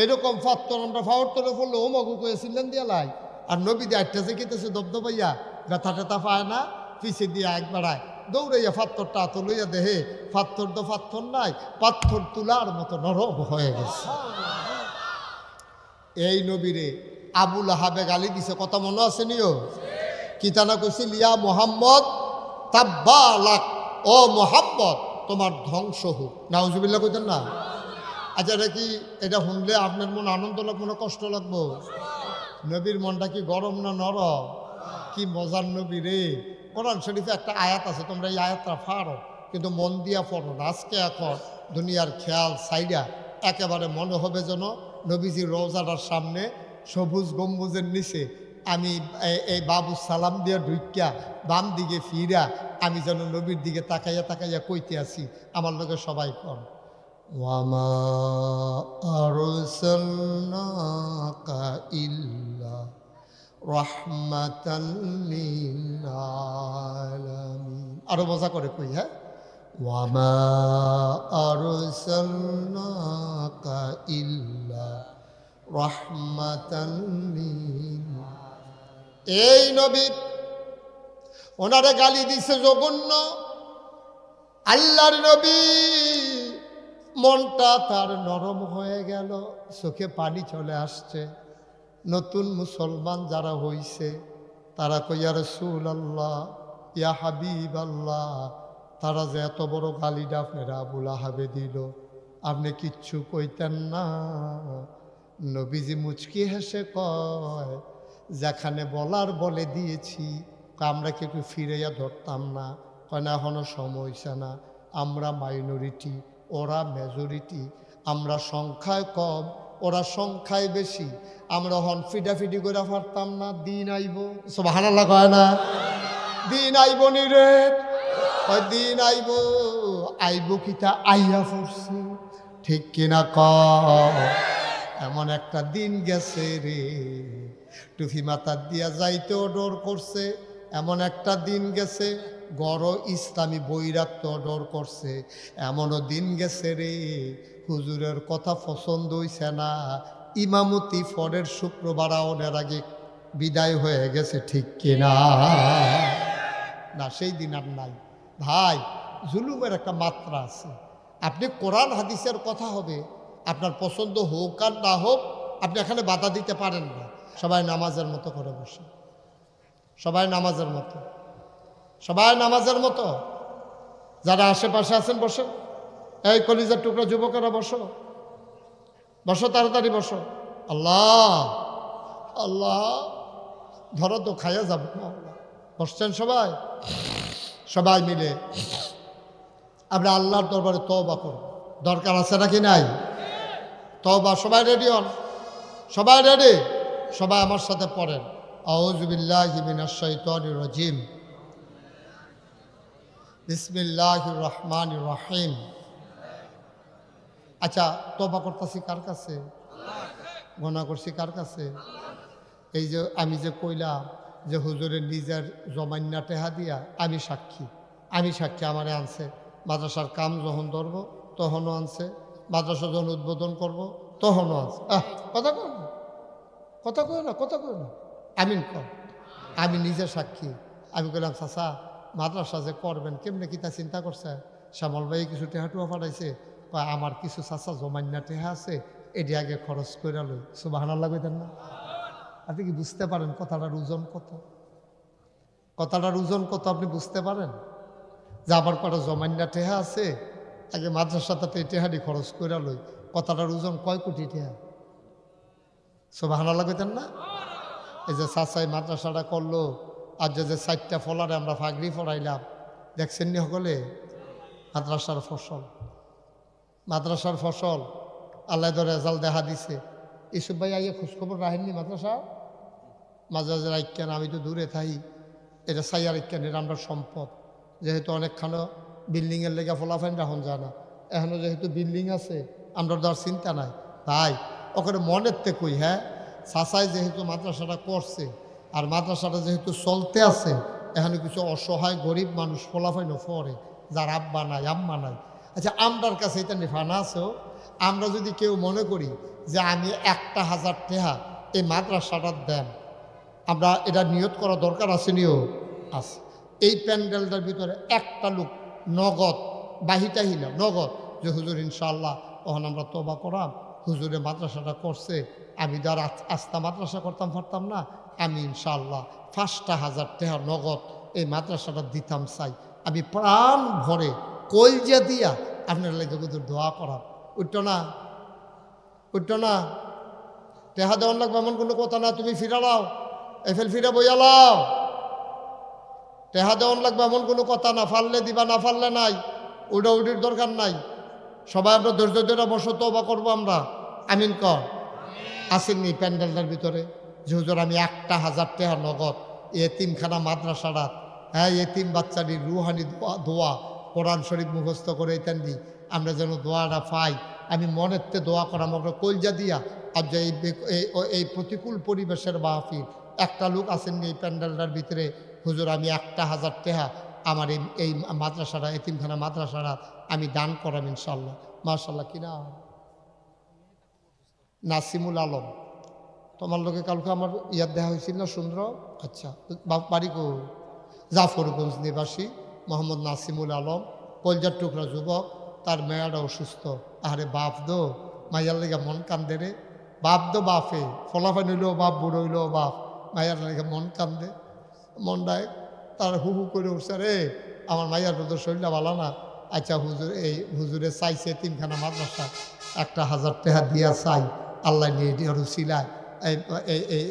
Speaker 1: এরকম ফাত্তর আমরা ফাওয়ার পড়লে ও মগু কয়ে সিলেন দিয়া লাই, আর নবী দিয়ে আটটা যে কেটেছে দবদবাইয়া ব্যথা টেথা পায় না, পিছে দিয়ে এক বেড়ায় দৌড়াইয়া পাথরটা হাতে লইয়া দেহে পাথর তো পাথর নাই, পাথর তুলার মতো নরম হয়ে গেছে। এই নবীরে আবুল আহাবে গালি দিছে, কথা মনে আছে নিও? কিতানা কইছিল ইয়া মোহাম্মদ তাব্বালাক, ও মোহাম্মদ তোমার ধ্বংস হোক। নাউজুবিল্লাহ কইতেন না? আচ্ছা এটা কি, এটা শুনলে আপনার মন আনন্দ লাগবো না কষ্ট লাগবো? নবীর মনটা কি গরম না নরম? কি মজার নবী রে। কোরআন শরীফে একটা আয়াত আছে, তোমরা এই আয়াতটা পারো কিন্তু মন দিয়া পড়ো না। আজকে এখন দুনিয়ার খেয়াল সাইডা একেবারে মনে হবে যেন নবীজির রওজাটার সামনে সবুজ গম্বুজের নিচে আমি এই বাবু সালাম দিয়া ঢুকিয়া বাম দিকে ফিরা আমি যেন নবীর দিকে তাকাইয়া তাকাইয়া কইতে আছি। আমার লোকে সবাই কর ওয়ামা আরসালনাকা ইল্লা রাহমাতাল লিল আলামিন। আরো মজা করে কই, হ্যাঁ, ওয়ামা আরসালনাকা ইল্লা রাহমাতাল লিল। এই নবী ওনারে গালি দিছে জঘন্য। আল্লাহর নবী মনটা তার নরম হয়ে গেল, চোখে পানি চলে আসছে। নতুন মুসলমান যারা হইছে তারা কই ইয়া রাসূলুল্লাহ, ইয়া হাবিব আল্লাহ, তারা যে এত বড় গালিটা আপনারা আবুল আহাবে দিল, আপনি কিচ্ছু কইতেন না? নবীজি মুচকি হেসে কয় যেখানে বলার বলে দিয়েছি, আমরা কি একটু ফিরাইয়া ধরতাম না? কয় না, এখনো সময় হইছে না। আমরা মাইনরিটি, ওরা মেজরিটি, আমরা সংখ্যায় কম, ওরা সংখ্যায় বেশি, আমরা হন ফিডাফিডি করে পারতাম না? দিন আইব, সুবহানাল্লাহ কয় না? দিন আইব নি রে, দিন আইব। আইব কিতা আইয়া পড়ছে, ঠিক কিনা কয়? এমন একটা দিন গেছে রে, টুফি মাথার দিয়া যাইতেও ডর করছে। এমন একটা দিন গেছে গড় ইসলামী বই রাখতেও ডর করছে। এমনও দিন গেছে রে হুজুরের কথা পছন্দ হইছে না, ইমামতি পরের শুক্রবার আওনের আগে বিদায় হয়ে গেছে, ঠিক কিনা? না, সেই দিন আর নাই ভাই। জুলুমের একটা মাত্রা আছে। আপনি কোরআন হাদিসের কথা হবে, আপনার পছন্দ হোক আর না হোক, আপনি এখানে বাধা দিতে পারেন না। সবাই নামাজের মতো করে বসে, সবাই নামাজের মতো, সবাই নামাজের মতো। যারা আশেপাশে আছেন বসে, এই কলিজার টুকরা যুবকেরা বসো, বসো, তাড়াতাড়ি বসো। আল্লাহ আল্লাহ, ধরো তো, খাইয়া যাব না। বসছেন সবাই? সবাই মিলে আমরা আল্লাহর দরবারে তওবা করব। দরকার আছে নাকি নাই? তওবা। সবাই রেডি হন, সবাই রেডি, সবাই আমার সাথে পড়েন আউযু বিল্লাহি মিনাশ শাইতানির রাজিম, বিসমিল্লাহির রহমানির রহিম। আচ্ছা, তওবা করতেছি কার কাছে? গুনাহ করছি কার কাছে? এই যে আমি যে কইলাম যে হুজুরের নিজের জমান্না টেহা দিয়া আমি সাক্ষী, আমি সাক্ষী আমারে আনছে, মাদ্রাসার কাম যখন ধরব তখনও আনছে, মাদ্রাসা যখন উদ্বোধন করব তখনও আনছে। কথা কয় না, কথা কয় না, কথা কয় না, আমিন কর। আমি নিজে সাক্ষী। আমি বললাম চাচা মাদ্রাসা যে করবেন কেমনে কি তা চিন্তা করছে? শ্যামল ভাই কিছু টেহাটুয়া পাঠাইছে, আমার কিছু চাচা জমান্যা টেহা আছে, এটি আগে খরচ করে লই। সুবহানাল্লাহ কইতেন না? আপনি কি বুঝতে পারেন কথাটার ওজন কত? কথাটার ওজন কত আপনি বুঝতে পারেন? যে আমার কটা জমান্যা টেহা আছে, আগে মাদ্রাসাতে টেহাটি খরচ করে লই। কথাটার ওজন কয় কোটি টেহা? সুবহানাল্লাহ কইতেন না? এই যে চাচাই মাদ্রাসাটা করলো, আর যে 4টা ফলারে আমরা ফাগরি ফরাইলাম, দেখছেন নি সকলে? মাদ্রাসার ফসল, মাদ্রাসার ফসল। আল্লাহ তো রেজাল্ট দেখা দিছে। ইসুফ ভাই আইয়ে খোঁজখবর রাখেননি মাদ্রাসা? মাঝে মাঝে রাখকেন, আমি তো দূরে থাই, এটা সাইয়া রাখকেন, এটা আমরা সম্পদ। যেহেতু অনেকখানো বিল্ডিংয়ের লেগে ফলাফাইন রাখুন যায় না, এখনও যেহেতু বিল্ডিং আছে আমরা তো আর চিন্তা নাই। তাই ওখানে মনের তে কই, হ্যাঁ চাচাই যেহেতু মাদ্রাসাটা করছে, আর মাদ্রাসাটা যেহেতু চলতে আছে, এখানে কিছু অসহায় গরিব মানুষ ফলাফাইনও পড়ে, যার আব্বা নাই আম্মা নাই। আচ্ছা আমরার কাছে এটা নিফানা আছেও, আমরা যদি কেউ মনে করি যে আমি 1,000 টাকা এই মাদ্রাসাটার দেন, আমরা এটা নিয়ত করা দরকার আছে নিও আছে। এই প্যান্ডেলটার ভিতরে একটা লোক নগদ বাহিটাহি না, নগদ যে হুজুর ইনশাআল্লাহ তখন আমরা তওবা করাম, হুজুরে মাদ্রাসাটা করছে, আমি তো আর আস্তা মাদ্রাসা করতাম পারতাম না, আমি ইনশাআল্লাহ 5,000 টাকা নগদ এই মাদ্রাসাটা দিতাম চাই। আমি প্রাণ ভরে কলজা দিয়া আপনার লেগে হুজুর দোয়া করাম। উঠতো না, উঠতো না, টেহা দেওয়ান লাগবে এমন কোনো কথা না। তুমি ফিরা লাও, এফেল ফিরে বইয়া লাও, টেহা দেওয়ান লাগবে এমন কোনো কথা না। ফাললে দিবা, না ফাললে নাই, উড়ির দরকার নাই। সবাই আমরা ধৈর্য ধরে বসো, তওবা করবো আমরা। আমিন কর। আসেননি প্যান্ডেলটার ভিতরে যে হুজুর আমি 1,000 টাকা নগদ এতিমখানা মাদ্রাসাটা, হ্যাঁ এতিম বাচ্চাটির রুহানি দোয়া কোরআন শরীফ মুখস্থ করে এতেন দি, আমরা যেন দোয়াটা পাই। আমি মনেরতে দোয়া করা আমরা কলজা দিয়া। আর যে এই প্রতিকূল পরিবেশের মাহফিল, একটা লোক আসেননি এই প্যান্ডেলটার ভিতরে হুজুর আমি 1,000 টাকা আমার এই মাদ্রাসাটা, এতিমখানা মাদ্রাসাটা আমি দান করাম ইনশাল্লাহ। মাশাল্লাহ। কিনা নাসিমুল আলম, তোমার লোকে কালকে আমার ইয়াদ দেখা হয়েছিল না সুন্দর? আচ্ছা, বাড়ি কো? জাফরগঞ্জ নিবাসী মোহাম্মদ নাসিমুল আলম, কলজার টুকরা যুবক, তার মেয়াটা অসুস্থ। আরে বাপ দো, মাইয়ার লেগে মন কান্দে রে, বাপ দো বাপে, ফলাফান হইলেও বাপ, বুড়ো হইলেও বাপ, মাইয়ার লেগে মন কান্দে, মনটায় তার হু হু করে উঠছে রে আমার মাইয়ার তো শরীরটা ভালো না। আচ্ছা হুজুর, এই হুজুরে চাইছে তিনখানা মাদ্রাসা 1,000 টাকা দিয়া চাই, আল্লাহ নিয়ে আরো সিলায়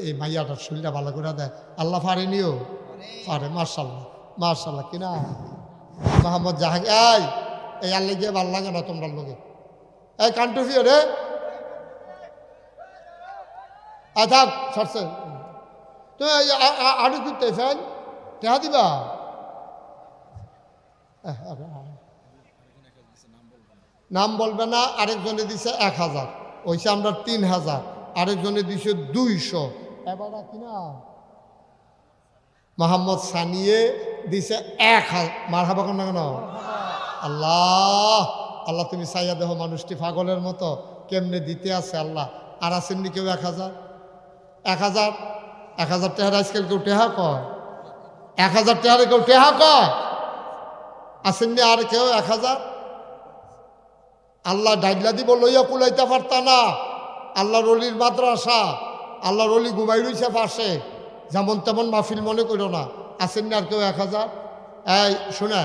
Speaker 1: এই মাইয়াটার শরীরটা ভালো করে দেয়। আল্লাহ পারেনিও পারে। মার্শাল্লাহ মার্শাল্লাহ। কিনা মোহাম্মদ জাহাঙ্গীর, এই আল্লাহ গিয়ে ভাল লাগে না তোমরা লোকে, এই কান্টুফিও রে আচ্ছা সরছে তো আড়ু করতে ফেল টেহা দিবা। নাম বলবে না। আরেকজনে দিছে 1,000, ওইসে আমরা 3,000, আরেকজনে দিছে 200। এবার কিনা মোহাম্মদ সানিয়ে দিছে 1,000। মারহাবা কোন না কেন? আল্লাহ আল্লাহ তুমি চাইয়া দেহ মানুষটি পাগলের মতো কেমনে দিতে আছে আল্লাহ। আর আসেননি কেউ 1,000? 1,000 টাকার আজকাল কেউ টেহা কয়? 1,000 টাকার কেউ টেহা কয়? আসেননি আর কেউ 1,000? আল্লাহ ডাইলা দিব লইয়া কুলাইতে পারতা না। আল্লাহর অলির মাদ্রাসা, আল্লাহর অলি ঘুমাই রইছে পাশে, যেমন তেমন মাহফিল মনে করো না। আসেননি আর কেউ 1,000? এই শুনে,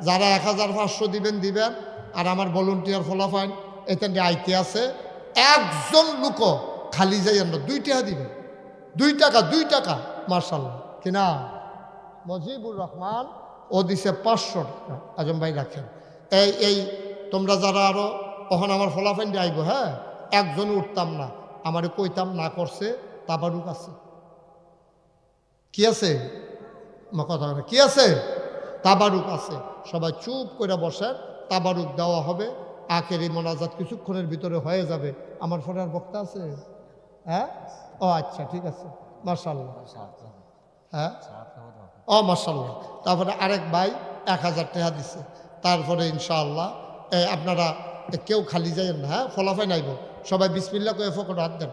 Speaker 1: যারা 1,500 দিবেন দিবেন, আর আমার ভলেন্টিয়ার ফলাফাইন এখানে আইতে আছে। একজন লোক খালি যাইয়েন না, 2 টাকা দিবেন, 2 টাকা 2 টাকা। মার্শাল্লাহ। কিনা মজিবুর রহমান ও দিছে 500 টাকা। আজম ভাই রাখেন। এই তোমরা যারা আরো কখন আমার ফলাফাইন দিয়ে আইব, হ্যাঁ একজন উঠতাম না, আমারে কইতাম না করছে তাবারুক আছে। কি আছে কথা কি আছে? তাবারুক আছে। সবাই চুপ করে বসেন, তাবারুক দেওয়া হবে। আখেরি মোনাজাত কিছুক্ষণের ভিতরে হয়ে যাবে। আমার ফোনে আর বক্তা আছে? হ্যাঁ, ও আচ্ছা ঠিক আছে। মাশাআল্লাহ। হ্যাঁ, ও মাশাআল্লাহ। তারপরে আরেক ভাই 1000 টাকা দিছে। তারপরে ইনশাআল্লাহ আপনারা কেউ খালি যাইয়েন না, হ্যাঁ, ফলাফাই নাইব, সবাই বিসমিল্লাহ কয়ে ফকট হাত দেন,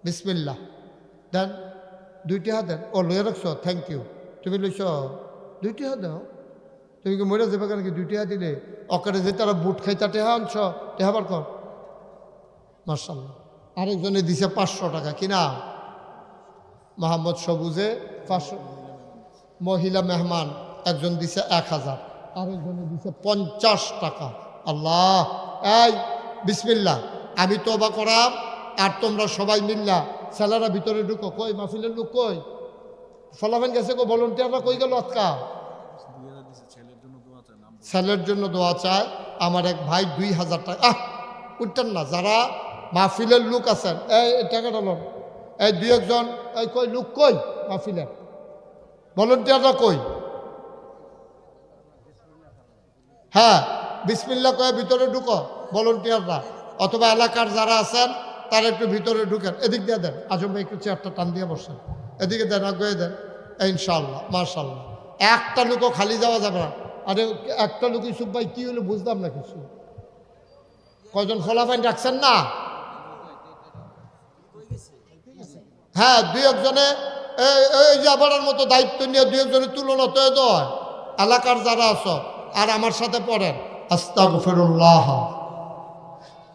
Speaker 1: বিসমিল্লাহ দেন। 2 টাকা দেন। ও লয়ে রাখছো, থ্যাংক ইউ। তুমি লইছ 2 টাকা দাও। তুমি কি মরে যাবে কেন? কি 2 টাকা দিলে অকারে যে তারা বুট খাইতা টেহা আনছ, টেহাবার কর। মাশাআল্লাহ। আরেকজনে দিছে 500 টাকা। কিনা মোহাম্মদ সবুজে 500। মহিলা মেহমান একজন দিছে 1000, আরেকজনে দিছে 50 টাকা। আল্লাহ, এই বিসমিল্লাহ, আমি তওবা করাম আর তোমরা সবাই মিল্লা ছেলেরা ভিতরে ঢুকো। কই মাহফিলের লোক কই? ফলাফেন গেছে গো, ভলান্টিয়াররা কই গেল? আজকা ছেলের জন্য দোয়া চায় আমার এক ভাই 2000 টাকা। উঠতেন না যারা মাহফিলের লোক আছেন, এই টাকাটা লোন। এই 2-1 জন, এই কই লোক কই মাহফিলের ভলান্টিয়াররা কই? হ্যাঁ, বিসমিল্লাহ কয়ে ভিতরে ঢুকো ভলান্টিয়াররা, অথবা এলাকার যারা আছেন তারা একটু ভিতরে ঢুকেন। এদিক দিয়ে দেন, আজম ভাই একটু চেয়ারটা টান দিয়ে বসেন, এদিকে দেন, আগে দেন। ইনশাআল্লাহ, মাশাআল্লাহ। একটা লোকও খালি যাওয়া যাবে না। আরে একটা লোক ইসুফ ভাই কি হলো বুঝলাম না কিছু। কয়জন ফলাফাইন রাখছেন না? হ্যাঁ, 2-1 জনে এই যে আবার মতো দায়িত্ব নিয়ে 2-1 জনের তুলনা তো হয়। এলাকার যারা আছো আর আমার সাথে পড়েন, আস্তাগফিরুল্লাহ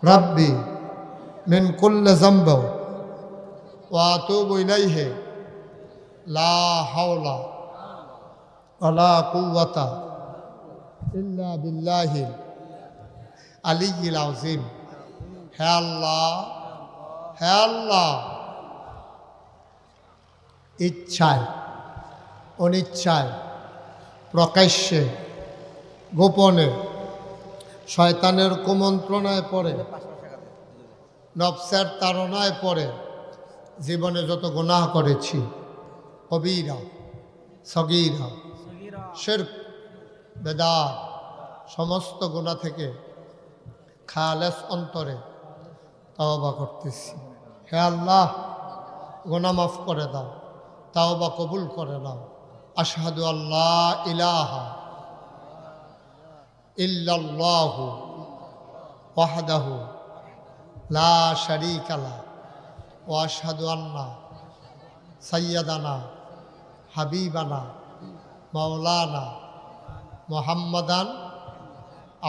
Speaker 1: রাব্বি মিন কুল্লি যামব ওয়া আতুবু ইলাইহি লা হাওলা ওয়ালা কুওয়াতা ইল্লা বিল্লাহিল আলিয়্যিল আযীম। হে আল্লাহ, হে আল্লাহ, ইচ্ছায় অনিচ্ছায় প্রকাশ্যে গোপনে শয়তানের কুমন্ত্রণায় পড়ে, নফসের তাড়নায় পড়ে জীবনে যত গুনাহ করেছি, কবিরা সগীরা শিরক বেদাত, সমস্ত গুনাহ থেকে খালেস অন্তরে তাওবা করতেছি। হে আল্লাহ, গুনাহ মাফ করে দাও, তাওবা কবুল করে নাও। আশহাদু আল্লা ইলাহা ইল্লাল্লাহু ওয়াহদাহু লা শারীকা লাহু ওয়া আশহাদু আন্না সাইয়্যিদানা হাবিবানা মাওলানা মুহাম্মাদান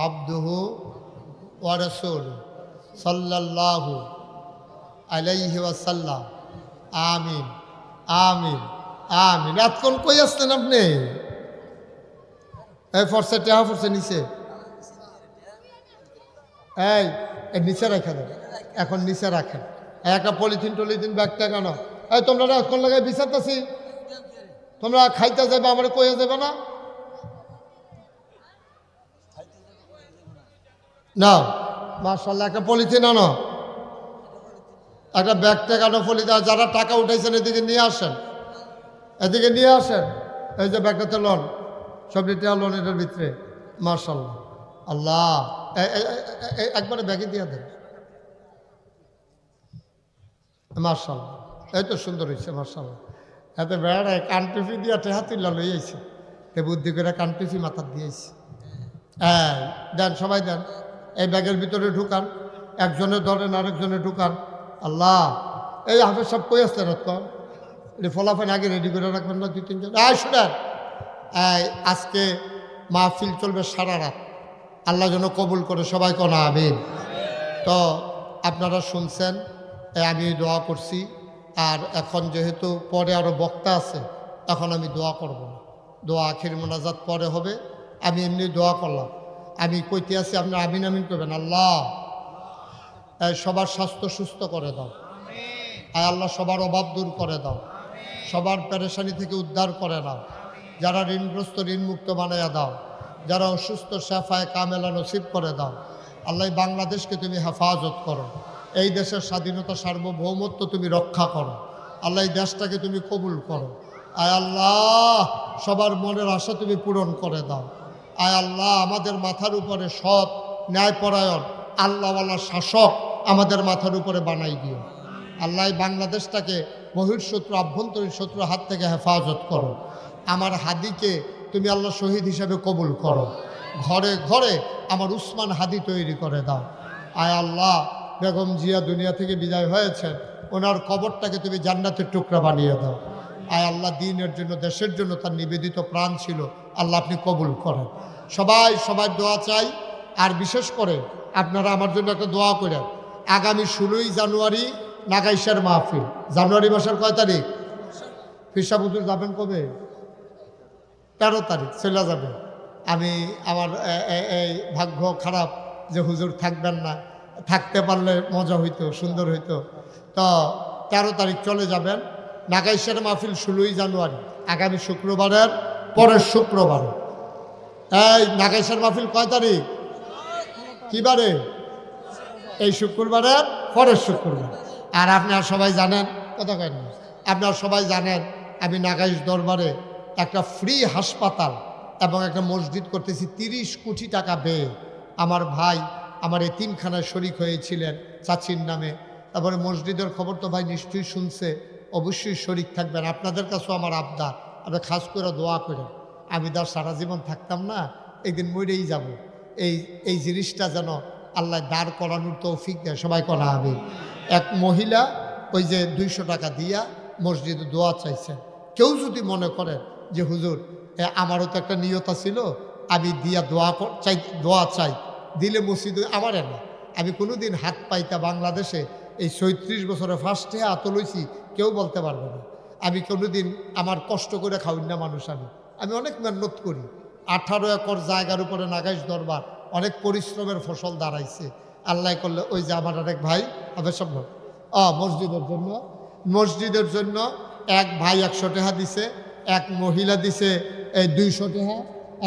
Speaker 1: আবদুহু ওয়া রাসূলুহু সাল্লাল্লাহু আলাইহি ওয়াসাল্লাম। আমিন, আমিন, আমিন। এতক্ষণ কই আসছেন আপনি? এই ফরসে টেহা ফরসে নিচে, এই নিচে রেখে দেন, এখন নিচে রাখেন। একটা পলিথিন টলিথিন ব্যাগটা কেন? এই তোমরা এখন লাগাই বিচারতেছি, তোমরা খাইতে যাবে, আমার কইয়া যাবে না? নাও, মাশাআল্লাহ, একটা পলিথিন আনো, একটা ব্যাগ ট্যাগ আনো, পলিথিন। যারা টাকা উঠাইছেন এদিকে নিয়ে আসেন, এদিকে নিয়ে আসেন। এই যে ব্যাগটাতে লোন, সবটা লোন এটার ভিতরে। মাশাআল্লাহ, আল্লাহ, একবারে ব্যাগে দিয়ে দেন। মাশাআল্লাহ, এই তো সুন্দর হয়েছে, মাশাআল্লাহ। এতে বেড়া কানটুফি দিয়ে টেহাতিল্লা লই আইছে, তে বুদ্ধি করে কানটুফি মাথার দিয়েছে। হ্যাঁ, দেন, সবাই দেন। এই ব্যাগের ভিতরে ঢুকান, একজনে ধরেন, আরেকজনে ঢুকান। আল্লাহ, এই হাফেজ সব কই আসতেন? এটা ফলাফল আগে রেডি করে রাখবেন না 2-3 জন? শুনেন, আজকে মাহফিল চলবে সারা রাত, আল্লাহ যেন কবুল করে, সবাই কোন আমিন। তো আপনারা শুনছেন, আমি দোয়া করছি। আর এখন যেহেতু পরে আরও বক্তা আছে, এখন আমি দোয়া করব না, দোয়া আখির মোনাজাত পরে হবে। আমি এমনি দোয়া করলাম, আমি কইতে আছি, আপনার আমিন আমিন করবেন। আল্লাহ, সবার স্বাস্থ্য সুস্থ করে দাও, আল্লাহ সবার অভাব দূর করে দাও, সবার পেরেশানি থেকে উদ্ধার করে নাও, যারা ঋণগ্রস্ত ঋণমুক্ত বানাইয়া দাও, যারা অসুস্থ শেফায়ে কামেলা নসিব করে দাও। আল্লাহ, বাংলাদেশকে তুমি হেফাজত করো, এই দেশের স্বাধীনতা সার্বভৌমত্ব তুমি রক্ষা করো। আল্লাহ, এই দেশটাকে তুমি কবুল করো। আয় আল্লাহ, সবার মনের আশা তুমি পূরণ করে দাও। আয় আল্লাহ, আমাদের মাথার উপরে সৎ ন্যায়পরায়ণ আল্লাহওয়ালা শাসক আমাদের মাথার উপরে বানাই দিও। আল্লাহ, বাংলাদেশটাকে বহিঃশত্রু আভ্যন্তরীণ শত্রুর হাত থেকে হেফাজত করো। আমার হাদিকে তুমি আল্লাহ শহীদ হিসাবে কবুল করো। ঘরে ঘরে আমার উসমান হাদি তৈরি করে দাও। আয় আল্লাহ, বেগম জিয়া দুনিয়া থেকে বিদায় হয়েছেন, ওনার কবরটাকে তুমি জান্নাতের টুকরা বানিয়ে দাও। আয় আল্লাহ, দিনের জন্য দেশের জন্য তার নিবেদিত প্রাণ ছিল, আল্লাহ আপনি কবুল করেন। সবাই সবার দোয়া চাই। আর বিশেষ করে আপনারা আমার জন্য একটা দোয়া করেন। আগামী 16ই জানুয়ারি নাগাইশার মাহফিল। জানুয়ারি মাসের কয় তারিখ? ফিরসাব হুজুর যাবেন কবে? 13 তারিখ চলে যাবে। আমি আমার এই ভাগ্য খারাপ যে হুজুর থাকবেন না, থাকতে পারলে মজা হইতো, সুন্দর হইতো। তো 13 তারিখ চলে যাবেন। নাগাইশার মাহফিল 16ই জানুয়ারি, আগামী শুক্রবারের পরের শুক্রবার। এই নাগাইশার মাহফিল কয় তারিখ? কিবারে? এই শুক্রবারের পরের শুক্রবার। আর আপনারা সবাই জানেন, কথা কেন, আপনারা সবাই জানেন আমি নাগাইশ দরবারে একটা ফ্রি হাসপাতাল এবং একটা মসজিদ করতেছি 30 কোটি টাকা ব্যয়ে। আমার ভাই আমার এই তিনখানায় শরিক হয়েছিলেন চাচির নামে। তারপরে মসজিদের খবর তো ভাই নিশ্চয়ই শুনছে, অবশ্যই শরিক থাকবেন। আপনাদের কাছেও আমার আবদার, আপনারা খাস করে দোয়া করেন। আমি তো সারা জীবন থাকতাম না, একদিন মরেই যাব। এই জিনিসটা যেন আল্লাহ দাঁড় করানোর তৌফিক দেয়, সবাই করা আমি। এক মহিলা ওই যে 200 টাকা দিয়া মসজিদে দোয়া চাইছেন। কেউ যদি মনে করেন যে হুজুর আমারও তো একটা নিয়তা ছিল, আমি দিয়া দোয়া চাই, দিলে মসজিদে আমারে না। আমি কোনোদিন হাত পাইতা বাংলাদেশে এই 37 বছরে ফার্স্টে হাত লইছি, কেউ বলতে পারবে না। আমি কোনোদিন আমার কষ্ট করে খাওয়াই না মানুষ। আমি অনেক মেহনত করি। 18 একর জায়গার উপরে নাগাইশ দরবার, অনেক পরিশ্রমের ফসল দাঁড়াইছে। আল্লাহ করলে ওই যে আমার আরেক ভাই হবে সব মসজিদের জন্য এক ভাই 100 টাকা দিছে, এক মহিলা দিছে 200 টাকা,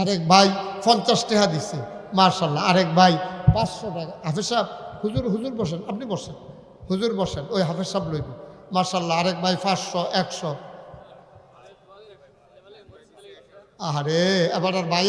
Speaker 1: আরেক ভাই 50 টাকা দিছে। মার্শাল্লাহ, আরেক ভাই 500 টাকা। হাফেজ সাহেব, হুজুর বসেন, আপনি বসেন, হুজুর বসেন, ওই হাফেজ সাহেব লইব। মার্শাল্লাহ, আরেক ভাই 500, 100। আরে এবার আর ভাই